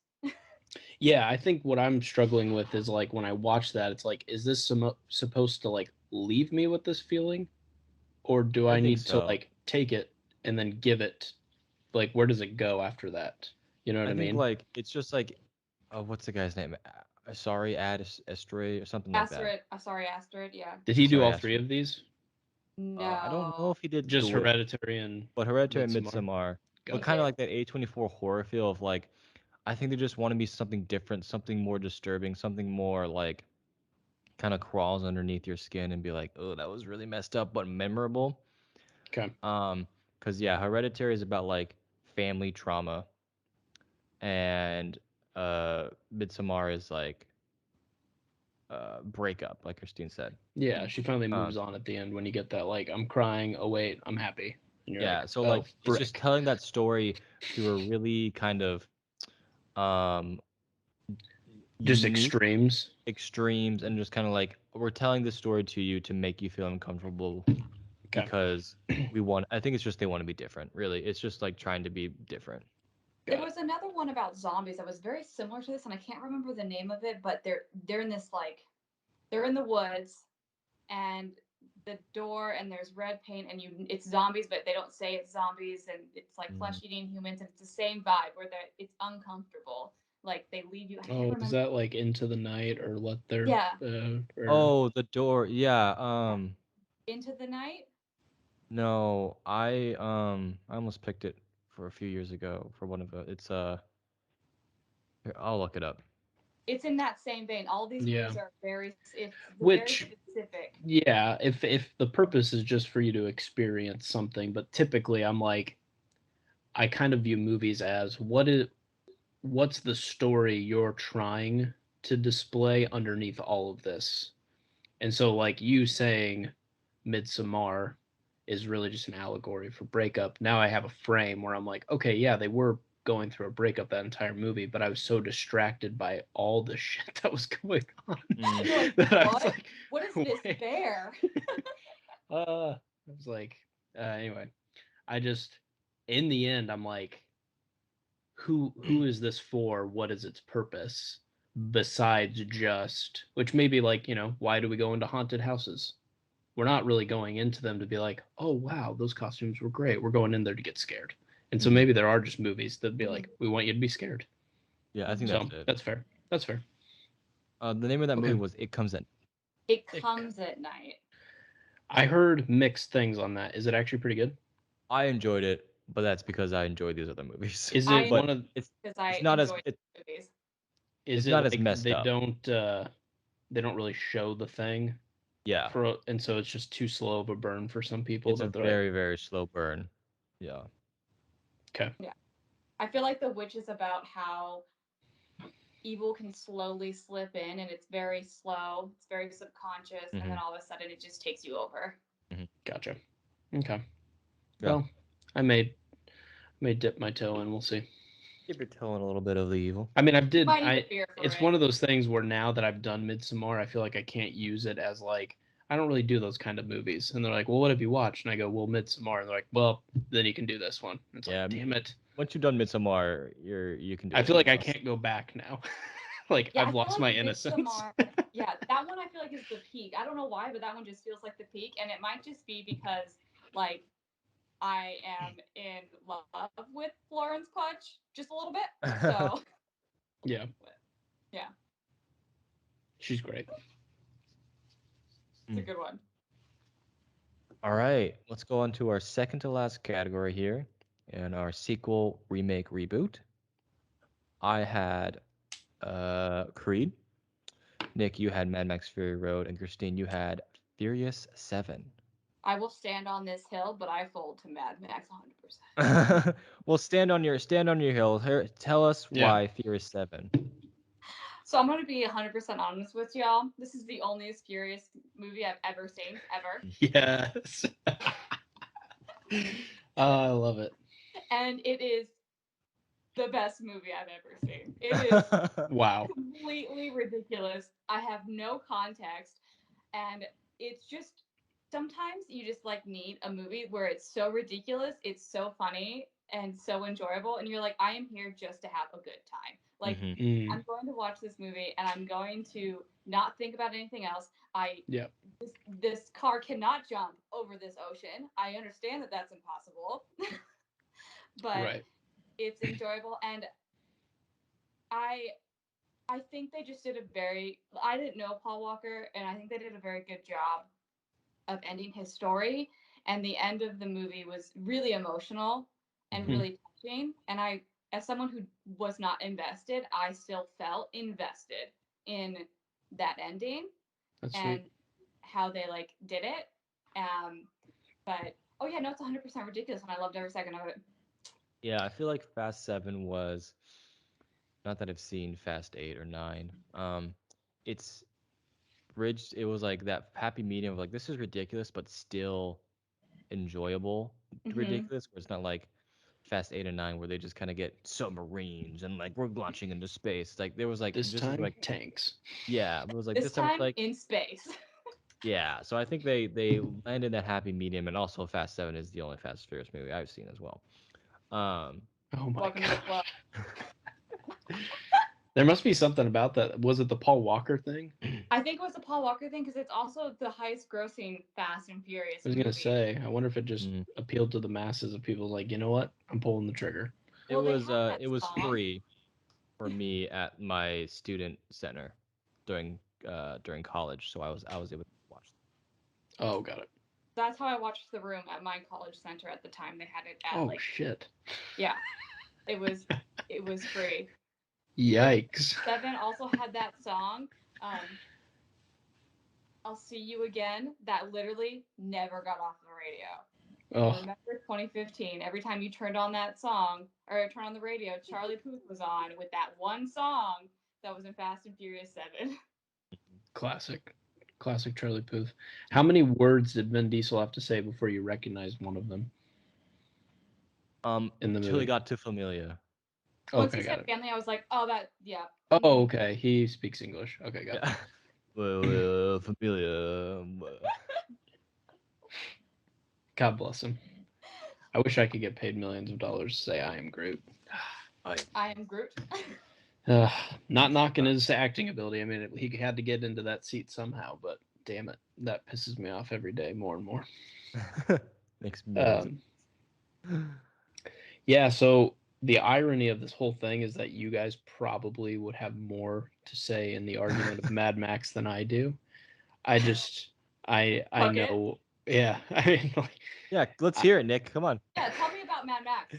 Yeah, I think what I'm struggling with is like when I watch that, it's like, is this supposed to like leave me with this feeling, or do I need to like take it and then give it? Like, where does it go after that? You know what I mean? I think like it's just like, what's the guy's name? Sorry, Astray or something like that. Astrid, yeah. Did he do all three of these? No, I don't know if he did just Hereditary and Midsommar. Gotcha. But kind of like that A24 horror feel of like, I think they just want to be something different, something more disturbing, something more like kind of crawls underneath your skin and be like, oh, that was really messed up but memorable. Okay. Because yeah, Hereditary is about like family trauma, and Midsommar is like breakup, like Christine said. Yeah, she finally moves on at the end when you get that like, I'm crying, oh wait, I'm happy. And you're yeah, like, so like it's just telling that story through a really kind of just unique extremes, and just kind of like, we're telling this story to you to make you feel uncomfortable because I think it's just they want to be different, really. It's just like trying to be different. There was another one about zombies that was very similar to this, and I can't remember the name of it, but they're in this like, they're in the woods, and the door, and there's red paint, and it's zombies, but they don't say it's zombies, and it's like flesh-eating humans, and it's the same vibe where it's uncomfortable. Like they leave you. I can't remember. Is that like Into the Night or Let There? Yeah. Oh, the door. Yeah. Into the Night. No, I almost picked it for a few years ago for one of it. It's here, I'll look it up. It's in that same vein. All these movies are very specific. Yeah, if the purpose is just for you to experience something, but typically I'm like, I kind of view movies as what's the story you're trying to display underneath all of this. And so, like, you saying Midsommar is really just an allegory for breakup. Now I have a frame where I'm like, okay, yeah, they were going through a breakup that entire movie, but I was so distracted by all the shit that was going on You're like, that I was what? like, What is this wait. bear? I was like, anyway, I just, in the end, I'm like, who is this for? What is its purpose? Besides just, which may be like, why do we go into haunted houses? We're not really going into them to be like, oh wow, those costumes were great. We're going in there to get scared. And so maybe there are just movies that be like, we want you to be scared. Yeah, I think So that's it. that's fair. That's fair. The name of that Okay. movie was It Comes at. It comes at night. I heard mixed things on that. Is it actually pretty good? I enjoyed it, but that's because I enjoyed these other movies. Is I- it But one of? it's Because I not as enjoy it, movies. Is it's it not as like messed they up. don't really show the thing Yeah, and so it's just too slow of a burn for some people it's a that they're like, very very slow burn. Yeah. okay, I feel like The Witch is about how evil can slowly slip in, and it's very slow. It's very subconscious, and then all of a sudden it just takes you over. gotcha. Okay. Yeah. Well, I may dip my toe in. We'll see. Dip your toe in a little bit of the evil. I mean, Might need a beer for it's it. one of those things where now that I've done Midsommar, I feel like I can't use it as like, I don't really do those kind of movies. And they're like, well, what have you watched? And I go, well, Midsommar. And they're like, well, then you can do this one. And it's Yeah, like, damn it. Once you've done Midsommar, you can do. I feel like I anything else. can't go back now. Like, Yeah, I've I feel lost like my innocence. yeah, that one I feel like is the peak. I don't know why, but that one just feels like the peak, and it might just be because like I am in love with Florence Pugh just a little bit. So Yeah. yeah, She's great. it's a good one. All right, let's go on to our second to last category here, and our sequel, remake, reboot. I had Creed. Nick, you had Mad Max Fury Road, and Christine, you had Furious 7. I will stand on this hill, but I fold to Mad Max 100%. Well, stand on your hill. Here, tell us Yeah. why Furious 7. So I'm going to be 100% honest with y'all. This is the only Furious movie I've ever seen, ever. Yes. I love it. And it is the best movie I've ever seen. It is Wow. completely ridiculous. I have no context. And it's just, sometimes you just like need a movie where it's so ridiculous, it's so funny and so enjoyable. And you're like, I am here just to have a good time. Like, Mm. I'm going to watch this movie and I'm going to not think about anything else. Yep. This car cannot jump over this ocean. I understand that that's impossible, but Right. it's enjoyable. And I think they just did I didn't know Paul Walker, and I think they did a very good job of ending his story. And the end of the movie was really emotional and really touching. And I, as someone who was not invested, I still felt invested in that ending. That's and sweet. how they like did it. But oh yeah, no, it's 100% ridiculous, and I loved every second of it. Yeah, I feel like Fast 7 was, not that I've seen Fast 8 or 9. It's bridged. It was like that happy medium of like, this is ridiculous but still enjoyable ridiculous, where it's not like Fast 8 and 9 where they just kind of get submarines and like we're launching into space. Like there was like This just time, like tanks. yeah, it was like This this time it's time like in space. yeah. So I think they landed that happy medium, and also Fast 7 is the only Fast and Furious movie I've seen as well. Oh my Welcome to the club. There must be something about that. Was it the Paul Walker thing? I think it was the Paul Walker thing because it's also the highest grossing Fast and Furious I was movie. gonna say, I wonder if it just appealed to the masses of people like, you know what? I'm pulling the trigger. Well, it was free for me at my student center during college, so I was able to watch it. Oh, got it. That's how I watched The Room at my college center at the time. They had it at Oh shit. Yeah, it was free. Yikes. 7 also had that song, I'll See You Again, that literally never got off the radio. Oh. I remember 2015, every time you turned on that song, or turned on the radio, Charlie Puth was on with that one song that was in Fast and Furious 7. Classic Charlie Puth. How many words did Vin Diesel have to say before you recognized one of them in the Until movie? he got to Familia. Once Okay, he got said it. family, I was like, oh, that, yeah. Oh, okay. He speaks English. Okay, got it. Yeah. Well, Familia. God bless him. I wish I could get paid millions of dollars to say I am Groot. I am Groot. Not knocking his acting ability. I mean, he had to get into that seat somehow, but damn it, that pisses me off every day more and more. Makes millions. Yeah, so the irony of this whole thing is that you guys probably would have more to say in the argument of Mad Max than I do. I Fuck know. Yeah, I mean, like, Yeah, let's hear it, Nick. Come on. Yeah, tell me about Mad Max.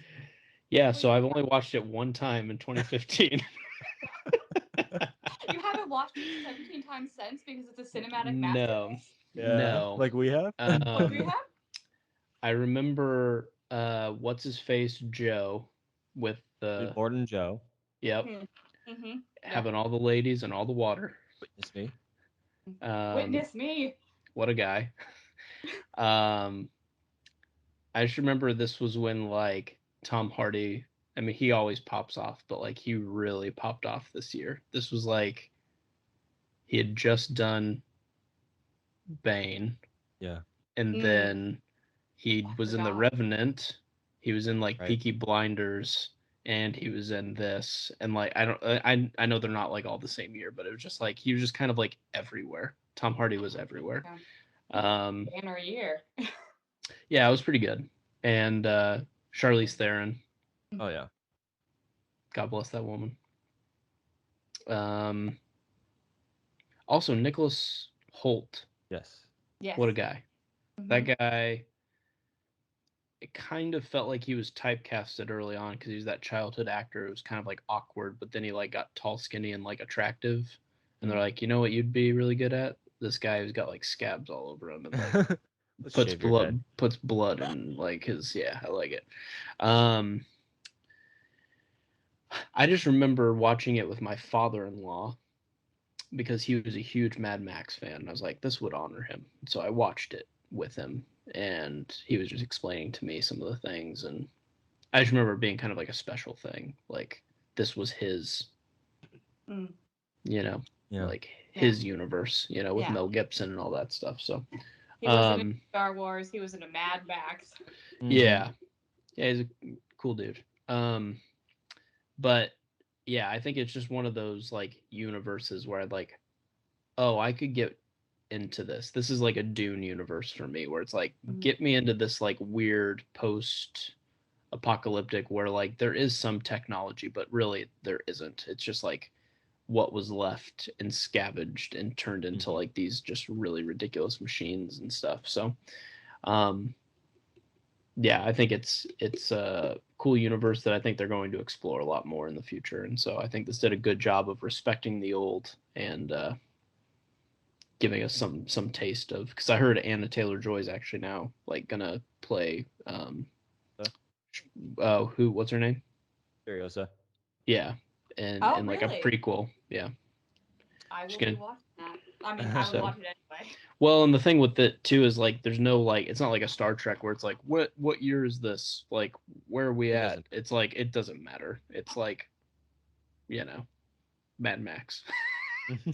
yeah. So I've only watched it one time in 2015. You haven't watched it 17 times since because it's a cinematic No, masterpiece? no. Like we have. Like we have? I remember what's his face Joe with the Gordon Joe. yep Mm-hmm. having all the ladies and all the water. Witness me. Witness me. What a guy. I just remember this was when like Tom Hardy. I mean, he always pops off, but like he really popped off this year. This was like he had just done Bane, Yeah. and then he was in The forgot. Revenant. He was in like Right. Peaky Blinders, and he was in this. And like I know they're not like all the same year, but it was just like he was just kind of like everywhere. Tom Hardy was everywhere. Banner year. Yeah, it was pretty good. And Charlize Theron, Oh yeah. God bless that woman. Also Nicholas Holt, Yes. Yes. what a guy. Mhm. That guy, it kind of felt like he was typecasted early on because he was that childhood actor who was kind of like awkward, but then he like got tall, skinny, and like attractive. And they're like, you know what you'd be really good at? This guy who's got like scabs all over him and like Let's puts shave your head. blood in like his, yeah, I like it. I just remember watching it with my father-in-law because he was a huge Mad Max fan. And I was like, this would honor him. So I watched it with him, and he was just explaining to me some of the things. And I just remember it being kind of like a special thing. Like this was his, Mm. you know, Yeah. like his universe, you know, with Yeah. Mel Gibson and all that stuff. So He wasn't in Star Wars. He was in a Mad Max. yeah, he's a cool dude. But yeah, I think it's just one of those like universes where I'd like, oh, I could get into this. This is like a Dune universe for me, where it's like, get me into this like weird post apocalyptic where like there is some technology, but really there isn't. It's just like what was left and scavenged and turned into like these just really ridiculous machines and stuff. So yeah, I think it's a cool universe that I think they're going to explore a lot more in the future. And so I think this did a good job of respecting the old and giving us some taste of, because I heard Anna Taylor-Joy is actually now like gonna play what's her name? Furiosa. Yeah, and like really? a prequel. Yeah. I will be watching that. I mean, I would watch it anyway. Well, and the thing with it too is like there's no like it's not like a Star Trek where it's like what year is this? Like where are we at? It's like it doesn't matter. It's like, you know, Mad Max.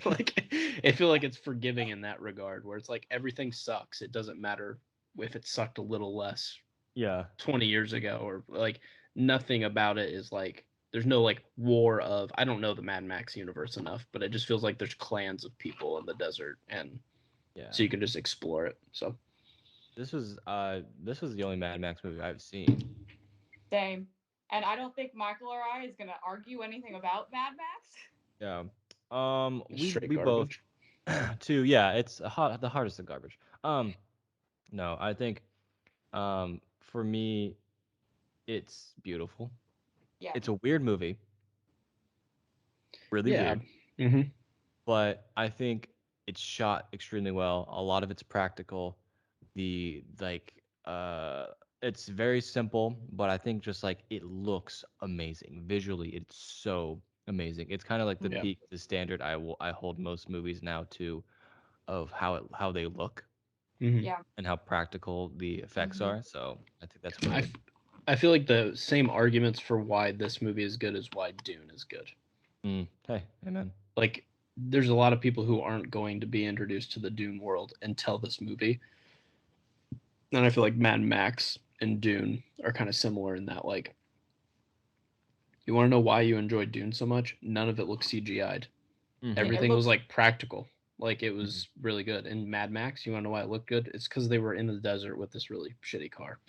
Like I feel like it's forgiving in that regard where it's like everything sucks. It doesn't matter if it sucked a little less 20 years ago, or like nothing about it is like there's no like war of, I don't know the Mad Max universe enough, but it just feels like there's clans of people in the desert, and so you can just explore it. So this was the only Mad Max movie I've seen. Same. And I don't think Michael or I is gonna argue anything about Mad Max. Yeah. straight we both garbage. too. Yeah, it's the hardest of garbage. No, I think for me it's beautiful. Yeah. It's a weird movie. Really weird. Mm-hmm. But I think it's shot extremely well. A lot of it's practical. The like it's very simple, but I think just like it looks amazing. Visually, it's so amazing. It's kind of like the Yeah. peak, the standard I hold most movies now to, of how they look Mhm. Yeah. and how practical the effects Mhm. are. So I think that's I, great. f- I feel like the same arguments for why this movie is good is why Dune is good. Hey, amen. Like, there's a lot of people who aren't going to be introduced to the Dune world until this movie. And I feel like Mad Max and Dune are kind of similar in that, like, you want to know why you enjoyed Dune so much? None of it looks CGI'd. Mhm. Everything looks- was like practical. Like it was really good. And Mad Max, you want to know why it looked good? It's because they were in the desert with this really shitty car,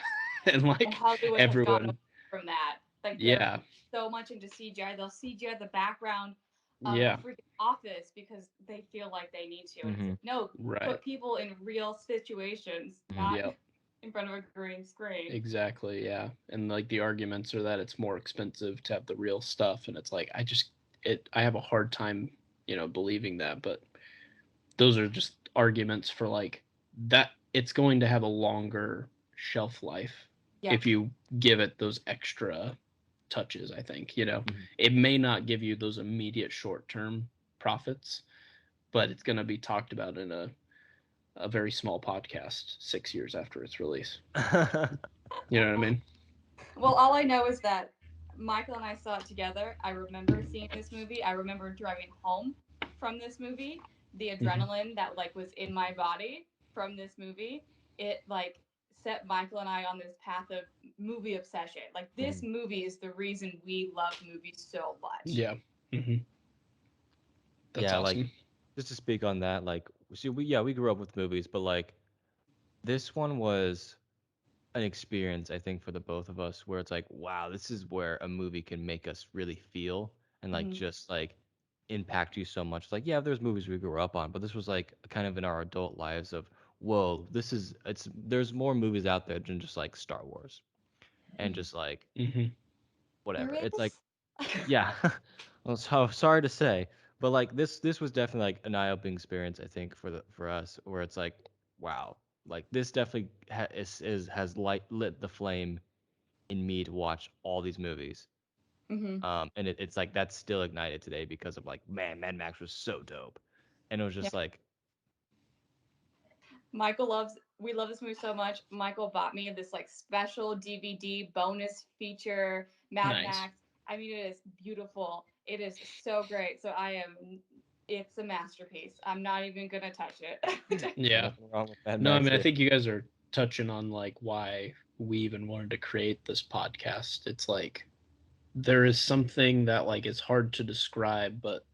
and like And Hollywood has gone everyone, away from that. Like they're yeah, so much into CGI. They'll CGI the background of yeah, a freaking office because they feel like they need to. And it's Mhm. like, no, right, put people in real situations, Mhm. not yeah, in front of a green screen. exactly, yeah. And like the arguments are that it's more expensive to have the real stuff, and it's like I have a hard time, believing that. But those are just arguments for like that. It's going to have a longer shelf life Yeah. if you give it those extra touches. I think Mhm. it may not give you those immediate short-term profits, but it's going to be talked about in a very small podcast 6 years after its release. You know what I mean? Well, all I know is that Michael and I saw it together. I remember seeing this movie. I remember driving home from this movie. The adrenaline that like was in my body from this movie, it like set Michael and I on this path of movie obsession. Like this movie is the reason we love movies so much. Yeah. Mm-hmm. That's Yeah, awesome. like just to speak on that, like see, we grew up with movies, but like this one was an experience, I think, for the both of us, where it's like, wow, this is where a movie can make us really feel and like Mhm. just like impact you so much. Like, yeah, there's movies we grew up on, but this was like kind of in our adult lives of, whoa, there's more movies out there than just like Star Wars and just like Mm-hmm. whatever. There It's like, is. yeah, well, so sorry to say, but like this was definitely like an eye-opening experience, I think, for us, where it's like, wow, like this definitely has lit the flame in me to watch all these movies. Mhm. And it's like that's still ignited today because of like, man, Mad Max was so dope, and it was Yeah. just like, We love this movie so much. Michael bought me this like special DVD bonus feature, Mad Nice. Max. I mean, it is beautiful. It is so great. So it's a masterpiece. I'm not even gonna touch it. Yeah. nothing wrong with Mad No, I Max mean, I here. think you guys are touching on like why we even wanted to create this podcast. It's like there is something that like is hard to describe, but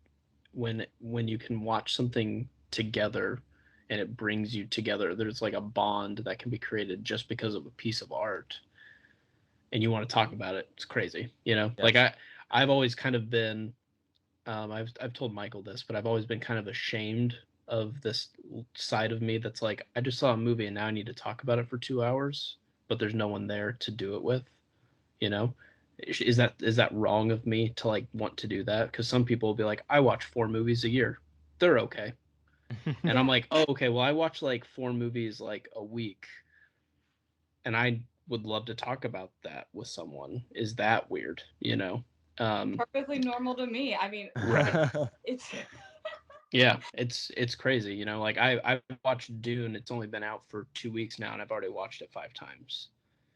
when you can watch something together and it brings you together, there's like a bond that can be created just because of a piece of art, and you want to talk about it. It's crazy, Yes. Like I've always kind of been, I've told Michael this, but I've always been kind of ashamed of this side of me that's like, I just saw a movie and now I need to talk about it for 2 hours, but there's no one there to do it with, you know? Is that wrong of me to like want to do that? Because some people will be like, I watch 4 movies a year. They're okay. And I'm Yeah. like, oh, okay, well, I watch like 4 movies like a week, and I would love to talk about that with someone. Is that weird? Perfectly normal to me. I mean, Right. like, it's Yeah, it's crazy. Like I've watched Dune. It's only been out for 2 weeks now, and I've already watched it 5 times.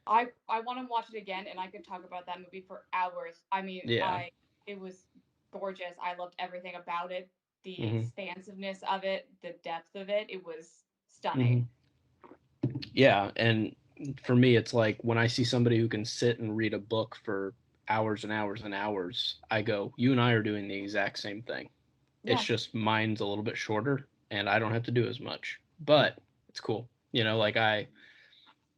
I want to watch it again, and I could talk about that movie for hours. I mean, Yeah. it was gorgeous. I loved everything about it, the Mhm. expansiveness of it, the depth of it. It was Mhm. stunning. Yeah, and for me, it's like when I see somebody who can sit and read a book for hours and hours and hours, I go, you and I are doing the exact same thing. Yeah, It's just mine's a little bit shorter, and I don't have to do as much, but it's cool. Like I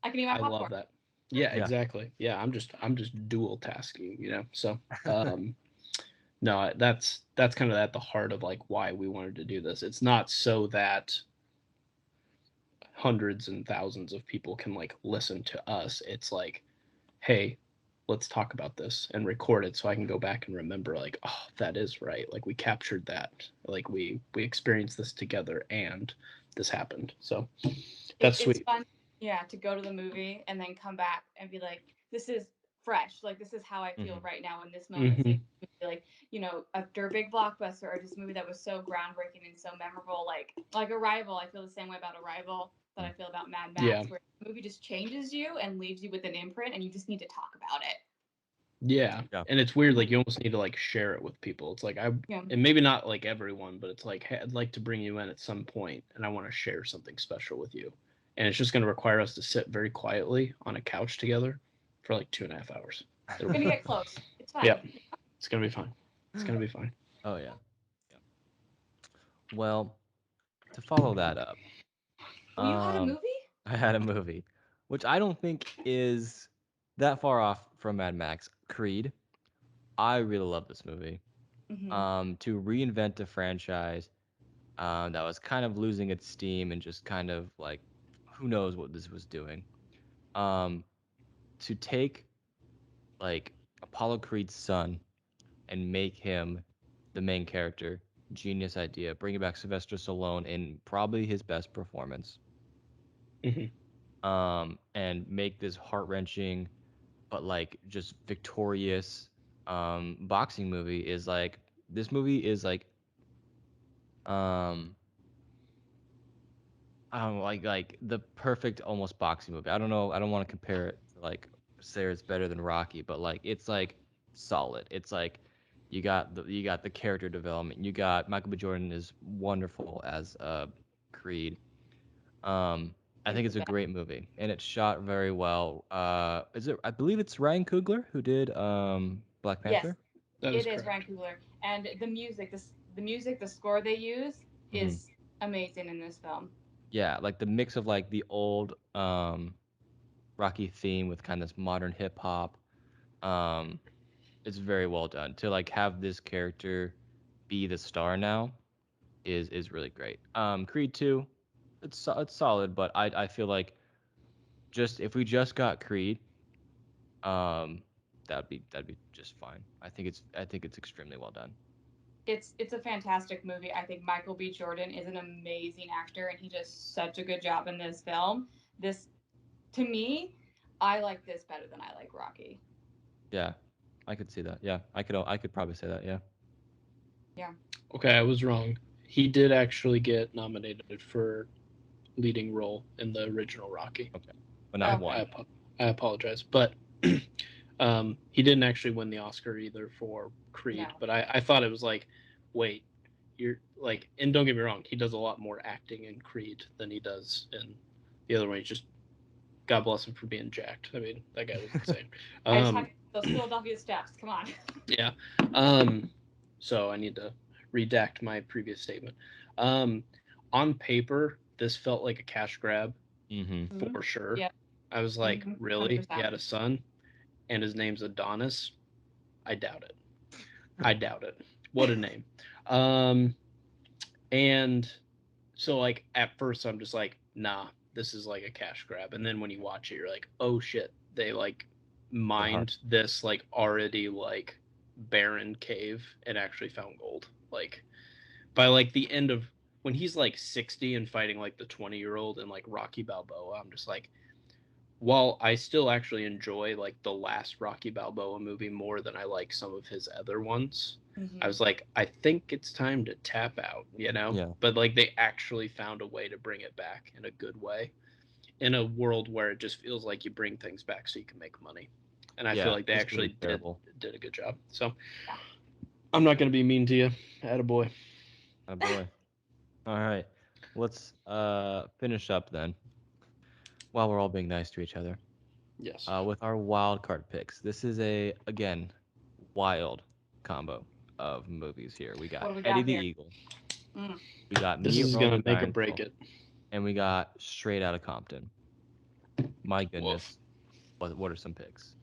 can eat my I love popcorn. that. Yeah, Yeah. exactly. Yeah, I'm just dual tasking, So no, that's kind of at the heart of like why we wanted to do this. It's not so that hundreds and thousands of people can like listen to us. It's like, hey, let's talk about this and record it so I can go back and remember like, oh, that is right. Like we captured that. Like we experienced this together and this happened. So that's It's sweet. fun, yeah, to go to the movie and then come back and be like, this is fresh. Like, this is how I feel Mhm. right now in this moment. So, like, after a big blockbuster or just a movie that was so groundbreaking and so memorable, like Arrival. I feel the same way about Arrival that I feel about Mad Max, Yeah. where the movie just changes you and leaves you with an imprint, and you just need to talk about it. Yeah. Yeah. And it's weird, like you almost need to like share it with people. It's like Yeah. and maybe not like everyone, but it's like, hey, I'd like to bring you in at some point and I want to share something special with you. And it's just going to require us to sit very quietly on a couch together for like 2.5 hours. We're gonna get close. It's fine. Yeah. It's going to be fine. It's going to be fine. Oh yeah. Yeah. Well, to follow that up, Well, you had a movie? I had a movie, which I don't think is that far off from Mad Max. Creed. I really love this movie. To reinvent a franchise that was kind of losing its steam and just kind of like, who knows what this was doing. To take like Apollo Creed's son and make him the main character, genius idea. Bringing back Sylvester Stallone in probably his best performance. Mhm. And make this heart wrenching, but like just victorious boxing movie is like this movie is like um I don't know, like the perfect almost boxing movie. I don't know. I don't want to compare it to like say it's better than Rocky, but like it's like solid. It's like you got the character development. You got Michael B. Jordan is wonderful as Creed. I think it's a great movie and it's shot very well. Is it? I believe it's Ryan Coogler who did Black Yes, Panther. That it is is Ryan correct. Coogler, and the music, the score they use is amazing in this film. Yeah, like the mix of like the old Rocky theme with kind of this modern hip hop. Um, it's very well done. To like have this character be the star now is really great. Creed 2, it's solid, but I feel like just if we just got Creed, um, that'd be just fine. I think it's extremely well done. It's a fantastic movie. I think Michael B. Jordan is an amazing actor, and he does such a good job in this film. This, to me, I like this better than I like Rocky. Yeah, I could see that. Yeah, I could probably say that. Yeah. Yeah. Okay, I was wrong. He did actually get nominated for leading role in the original Rocky. Okay, but not Okay. one. I apologize, but he didn't actually win the Oscar either for Creed. No. But I thought it was like, wait, you're like, and don't get me wrong, he does a lot more acting in Creed than he does in the other one. He's just, God bless him for being jacked. I mean, that guy was insane. I just have those Philadelphia steps. Come on. Yeah. So I need to redact my previous statement. On paper, this felt like a cash grab Mm-hmm. for sure. Yep. I was like, really? 100%. He had a son and his name's Adonis? I doubt it. I doubt it. What a name. And so like at first I'm just like, nah, this is like a cash grab. And then when you watch it, you're like, oh shit, they like mined this like already like barren cave and actually found gold. Like by like the end of when he's like 60 and fighting like the 20-year-old and like Rocky Balboa, I'm just like, while I still actually enjoy like the last Rocky Balboa movie more than I like some of his other ones, I was like, I think it's time to tap out, you know? Yeah. But like they actually found a way to bring it back in a good way in a world where it just feels like you bring things back so you can make money. And I feel like they it's actually really terrible. did a good job. So I'm not going to be mean to you. Attaboy. Oh boy. All right. Let's finish up then. While we're all being nice to each other. Yes. With our wild card picks. This is a again wild combo of movies here. We got What do we Eddie got the here? Eagle. Mm. We got This Meet is going to Roman make or Dinosaur, break it. and we got Straight Outta Compton. My goodness. Woof. What are some picks?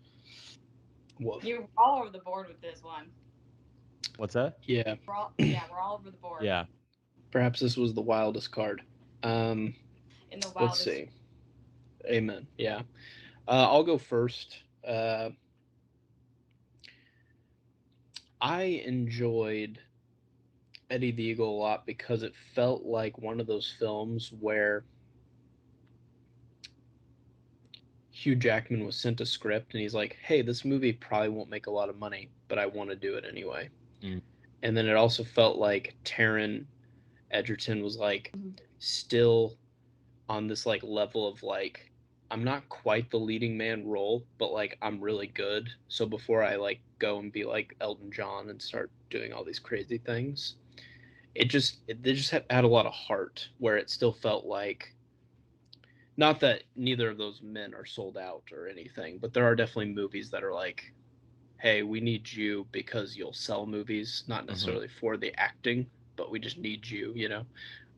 Woof. You're all over the board with this one. What's that? Yeah. We're all over the board. Yeah. Perhaps this was the wildest card. In the wildest. Let's see. Amen. Yeah. I'll go first. I enjoyed Eddie the Eagle a lot because it felt like one of those films where Hugh Jackman was sent a script and he's like, hey, this movie probably won't make a lot of money, but I want to do it anyway. Mm. And then it also felt like Taron Egerton was like still on this like level of like, I'm not quite the leading man role, but like I'm really good. So before I like go and be like Elton John and start doing all these crazy things, they just had a lot of heart where it still felt like, not that neither of those men are sold out or anything, but there are definitely movies that are like, hey, we need you because you'll sell movies, not necessarily for the acting, but we just need you, you know?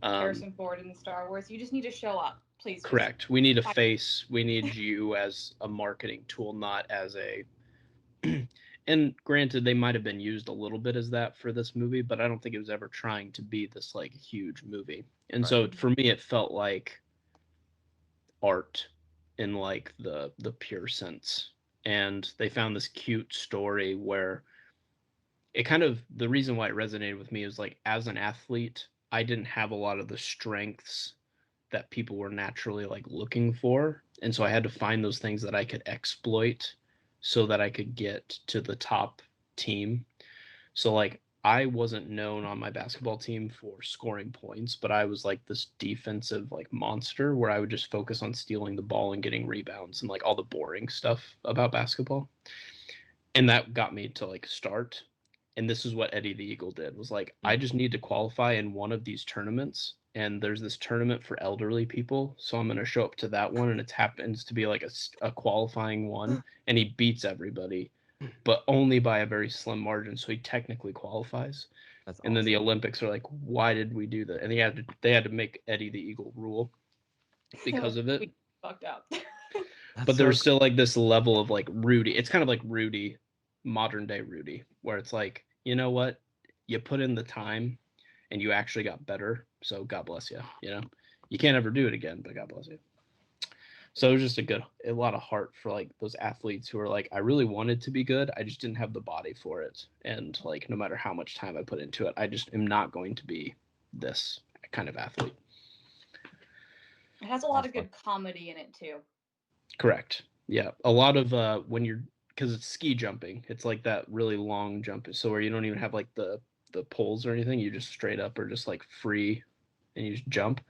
Harrison Ford in Star Wars. You just need to show up, please. Correct. We need a face. We need you as a marketing tool, not as a. And granted, they might have been used a little bit as that for this movie, but I don't think it was ever trying to be this like huge movie. And so for me, it felt like art in like the pure sense. And they found this cute story where it kind of, the reason why it resonated with me is like, as an athlete, I didn't have a lot of the strengths that people were naturally like looking for, and so I had to find those things that I could exploit so that I could get to the top team. So like I wasn't known on my basketball team for scoring points, but I was like this defensive like monster where I would just focus on stealing the ball and getting rebounds and like all the boring stuff about basketball. And that got me to like start. And this is what Eddie the Eagle did, was like, I just need to qualify in one of these tournaments, and there's this tournament for elderly people, so I'm going to show up to that one, and it happens to be like a qualifying one, and he beats everybody, but only by a very slim margin, so he technically qualifies. That's and then the awesome. Olympics are like, why did we do that? And they had to make Eddie the Eagle rule because of it. We fucked up. But there's still like this level of like Rudy. It's kind of like Rudy, modern day Rudy, where it's like, you know what? You put in the time and you actually got better. So God bless you. You know, you can't ever do it again, but God bless you. So it was just a lot of heart for like those athletes who are like, I really wanted to be good. I just didn't have the body for it. And like, no matter how much time I put into it, I just am not going to be this kind of athlete. It has a lot of good comedy in it too. Correct. Yeah. A lot of when you're, because it's ski jumping, it's like that really long jump. So where you don't even have like the poles or anything, you just straight up or just like free and you just jump.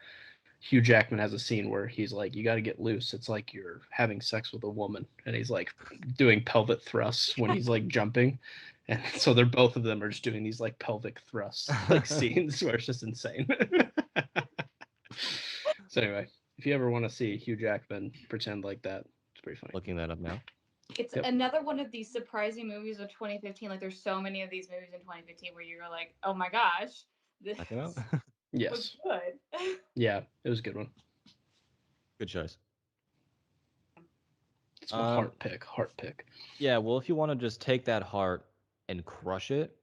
Hugh Jackman has a scene where he's like, you got to get loose. It's like you're having sex with a woman. And he's like doing pelvic thrusts when he's like jumping. And so they're both of them are just doing these like pelvic thrusts, like scenes where it's just insane. So anyway, if you ever want to see Hugh Jackman pretend like that, it's pretty funny. Looking that up now. It's another one of these surprising movies of 2015. Like there's so many of these movies in 2015 where you're like, oh my gosh, this Yes. was good. Yeah, it was a good one. Good choice. It's my heart pick. Yeah, well, if you want to just take that heart and crush it,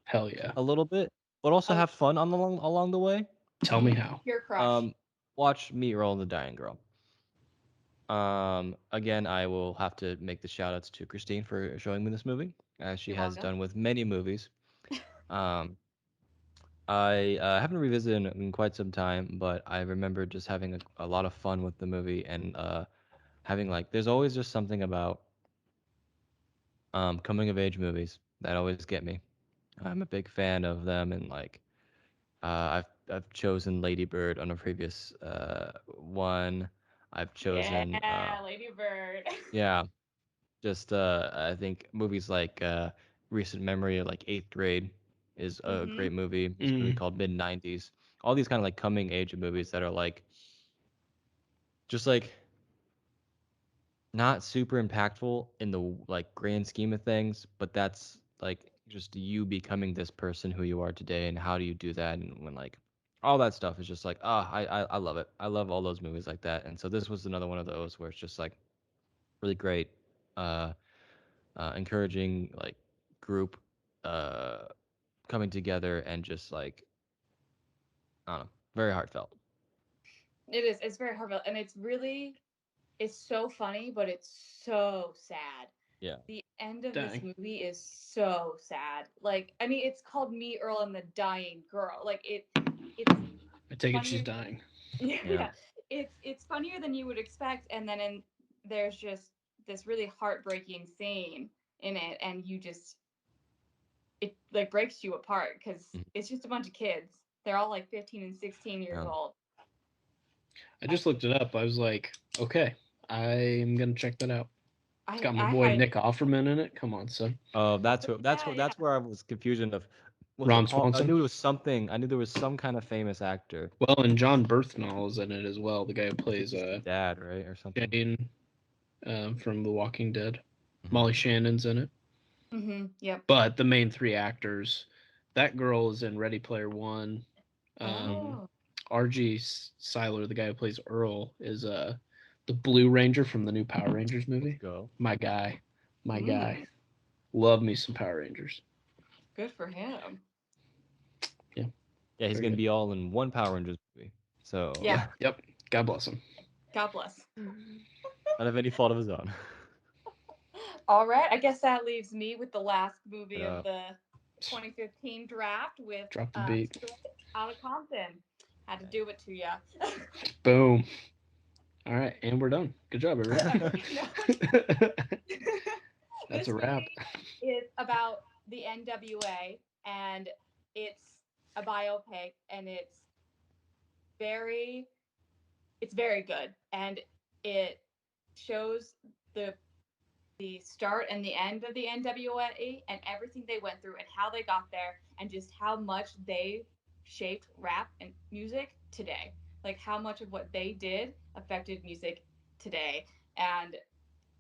hell yeah, a little bit, but also have fun along the way. Tell me how. Your crush. Watch Me, Earl, and the Dying Girl. Again, I will have to make the shout outs to Christine for showing me this movie, as she has done with many movies. I haven't revisited it in quite some time, but I remember just having a lot of fun with the movie and having like, there's always just something about coming of age movies that always get me. I'm a big fan of them, and like I've chosen Lady Bird on a previous one. I've chosen Lady Bird. Yeah, just I think movies like Recent Memory, or like Eighth Grade, is a great movie. It's a movie called Mid-90s. All these kind of like coming age movies that are like just like not super impactful in the like grand scheme of things, but that's like just you becoming this person who you are today, and how do you do that, and when like all that stuff is just like, I love it. I love all those movies like that. And so this was another one of those where it's just like really great, encouraging like group coming together and just like, I don't know, very heartfelt. It is. It's very heartfelt, and it's so funny, but it's so sad. Yeah. The end of this movie is so sad. Like, I mean, it's called Me, Earl, and the Dying Girl. Like, it's. I take it she's dying. Yeah. It's funnier than you would expect, and then there's just this really heartbreaking scene in it, and it like breaks you apart because Mhm. it's just a bunch of kids. They're all like 15 and 16 years Yeah. old. I just looked it up. I was like, okay, I'm gonna check that out. It's got my boy I Nick Offerman in it. Come on, son. Oh, that's Yeah. where I was confusion of. Was Ron it Paul? I Swanson. knew it was something. I knew there was some kind of famous actor. Well, and John Berthnall is in it as well. The guy who plays He's the dad, right, or something. Jane from The Walking Dead. Mhm. Molly Shannon's in it. Yep. But the main three actors, that girl is in Ready Player One. Oh. R.G. Seiler, the guy who plays Earl, is the Blue Ranger from the new Power Rangers movie. Go. My guy. Love me some Power Rangers. Good for him. Yeah, he's Very gonna good. be all in one Power Rangers movie. So Yeah. Yep. God bless him. God bless. not of any fault of his own. All right. I guess that leaves me with the last movie Yeah. of the 2015 draft with Drop the beat. Out of Compton. Had to do it to you. Boom. All right, and we're done. Good job, everyone. That's a wrap. It's about the NWA, and it's a biopic, and it's very good, and it shows the start and the end of the NWA and everything they went through and how they got there and just how much they shaped rap and music today. Like how much of what they did affected music today. And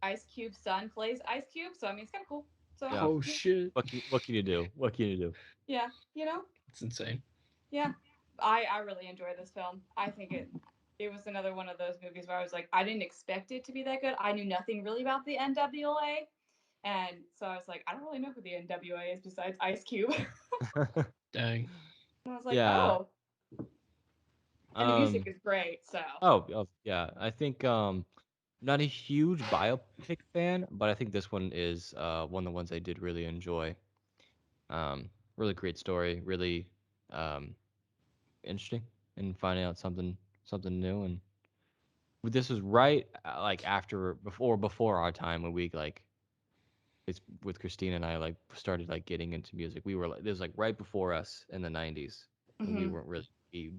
Ice Cube's son plays Ice Cube, so I mean it's kind of cool. So Yeah. Oh shit. What can you do? What can you do? yeah, you know, It's insane. yeah. I really enjoy this film. I think it was another one of those movies where I was like, I didn't expect it to be that good. I knew nothing really about the NWA. And so I was like, I don't really know who the NWA is besides Ice Cube. Dang. And I was like, Yeah. oh. And the music is great, so. Oh yeah. I think not a huge biopic fan, but I think this one is one of the ones I did really enjoy. Really great story, really interesting, and finding out something new. And this was right like before our time when we like it's with Christina and I like started like getting into music. We were like this was like right before us in the 90s. And we weren't really we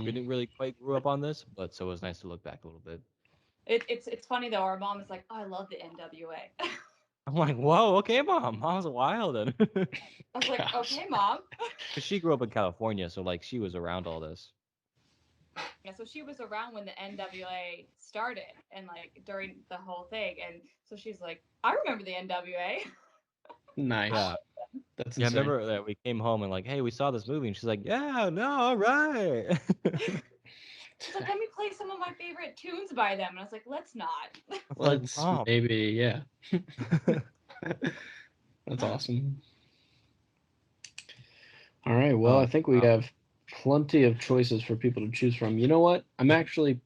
didn't really quite grew up on this, but so it was nice to look back a little bit. It's funny though. Our mom is like, oh, I love the NWA. I'm like, whoa, okay, mom. Mom's wild. And I was like, Gosh. okay, mom. because she grew up in California, so like she was around all this. Yeah, so she was around when the NWA started and like during the whole thing, and so she's like, I remember the NWA. Nice. Yeah. That's Yeah, I insane. remember that we came home and like, hey, we saw this movie, and she's like, yeah, no, all right. She's like, let me play some of my favorite tunes by them, and I was like, let's not. Let's Mom. maybe, yeah. That's awesome. All right. Well, I think we have plenty of choices for people to choose from. You know what? I'm actually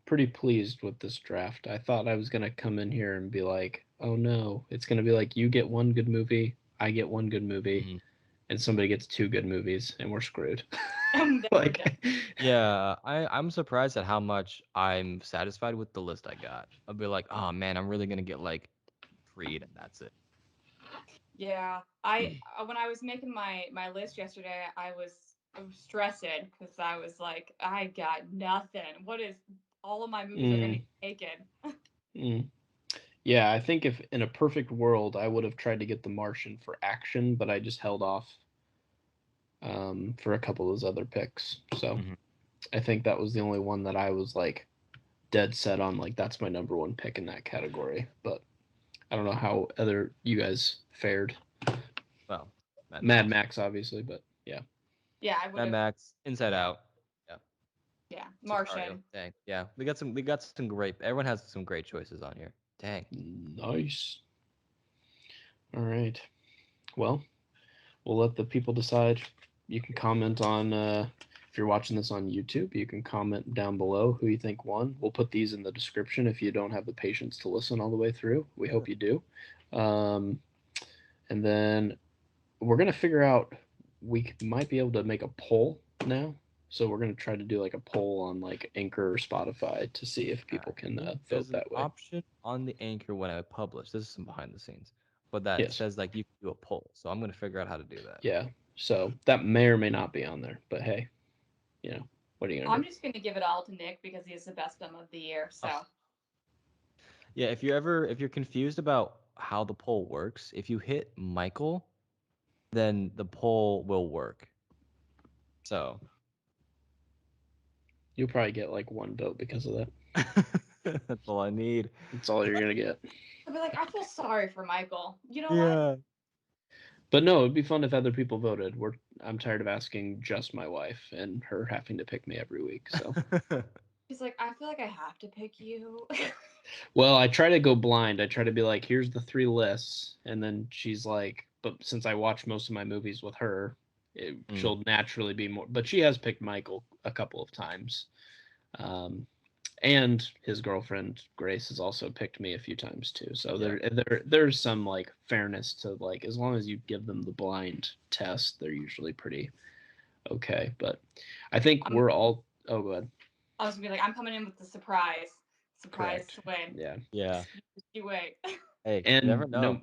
pretty pleased with this draft. I thought I was going to come in here and be like, oh no, it's going to be like you get one good movie, I get one good movie, and somebody gets two good movies, and we're screwed. Like, yeah, I'm surprised at how much I'm satisfied with the list I got. I'll be like, oh man, I'm really gonna get like Creed, and that's it. Yeah, I when I was making my list yesterday, I was stressing because I was like, I got nothing. What is all of my movies are gonna be taken? Yeah, I think if in a perfect world, I would have tried to get The Martian for action, but I just held off for a couple of those other picks. So I think that was the only one that I was like dead set on. Like that's my number one pick in that category. But I don't know how other you guys fared. Well, Mad Max obviously, but yeah. Yeah, I would Mad have. Max, Inside Out. Yeah. Yeah, Sicario. Martian. Dang. Yeah, we got some great. Everyone has some great choices on here. Dang. Nice. All right. Well, we'll let the people decide. You can comment on if you're watching this on YouTube, you can comment down below who you think won. We'll put these in the description if you don't have the patience to listen all the way through. We hope you do. And then we're going to figure out, we might be able to make a poll now So we're gonna try to do like a poll on like Anchor or Spotify to see if people can There's vote that an way. option on the Anchor when I publish. This is some behind the scenes, but that Yes. says like you can do a poll. So I'm gonna figure out how to do that. Yeah. So that may or may not be on there, but hey, you know, what are you gonna I'm do? just gonna give it all to Nick because he's the best film of the year. So Yeah, if you're confused about how the poll works, if you hit Michael, then the poll will work. So You'll probably get like 1 vote because of that. that's all I need. That's all you're gonna get. I'll be like, I feel sorry for Michael. You know what? Yeah. But no, it'd be fun if other people voted. I'm tired of asking just my wife and her having to pick me every week. So He's like, I feel like I have to pick you. well, I try to go blind. I try to be like, here's the 3 lists, and then she's like, but since I watch most of my movies with her, she'll naturally be more. But she has picked Michael a couple of times, and his girlfriend Grace has also picked me a few times too. So there's some like fairness to like, as long as you give them the blind test, they're usually pretty okay. But I think we're all. Oh, go ahead. I was gonna be like, I'm coming in with the surprise Correct. win. Yeah. Yeah. You wait. Hey, And you never know.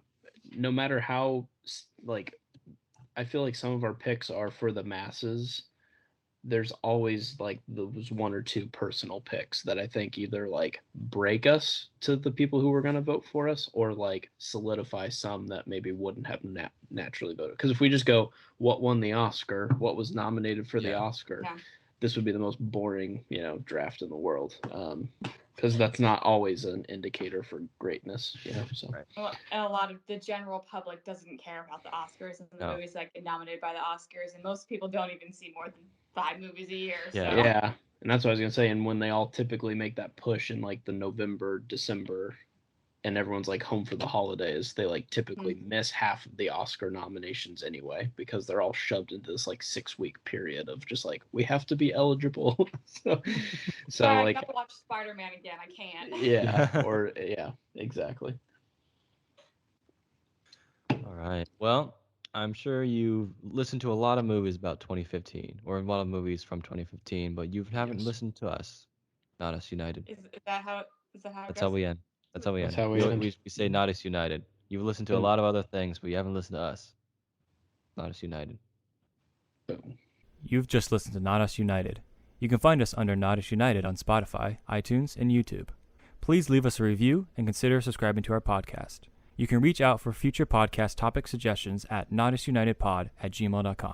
no matter how like, I feel like some of our picks are for the masses. There's always like those 1 or 2 personal picks that I think either like break us to the people who were going to vote for us, or like solidify some that maybe wouldn't have naturally voted. Because if we just go, what won the Oscar, what was nominated for the Oscar, this would be the most boring, draft in the world. Because that's not always an indicator for greatness, So Well, and a lot of the general public doesn't care about the Oscars and the movies that get nominated by the Oscars, and most people don't even see more than 5 movies a year. Yeah. So. Yeah, and that's what I was gonna say. And when they all typically make that push in like the November, December, and everyone's like home for the holidays, they like typically miss half of the Oscar nominations anyway, because they're all shoved into this like 6-week period of just like, we have to be eligible. so I like, gotta watch Spider-Man again. I can't. yeah, exactly. All right. Well, I'm sure you've listened to a lot of movies about 2015, or a lot of movies from 2015, but you haven't listened to us. Not Us United. Is that how? That's how we end. That's how we end. How we end. We say Not Us United. You've listened to a lot of other things, but you haven't listened to us. Not Us United. You've just listened to Not Us United. You can find us under Not Us United on Spotify, iTunes, and YouTube. Please leave us a review and consider subscribing to our podcast. You can reach out for future podcast topic suggestions at notusunitedpod@gmail.com.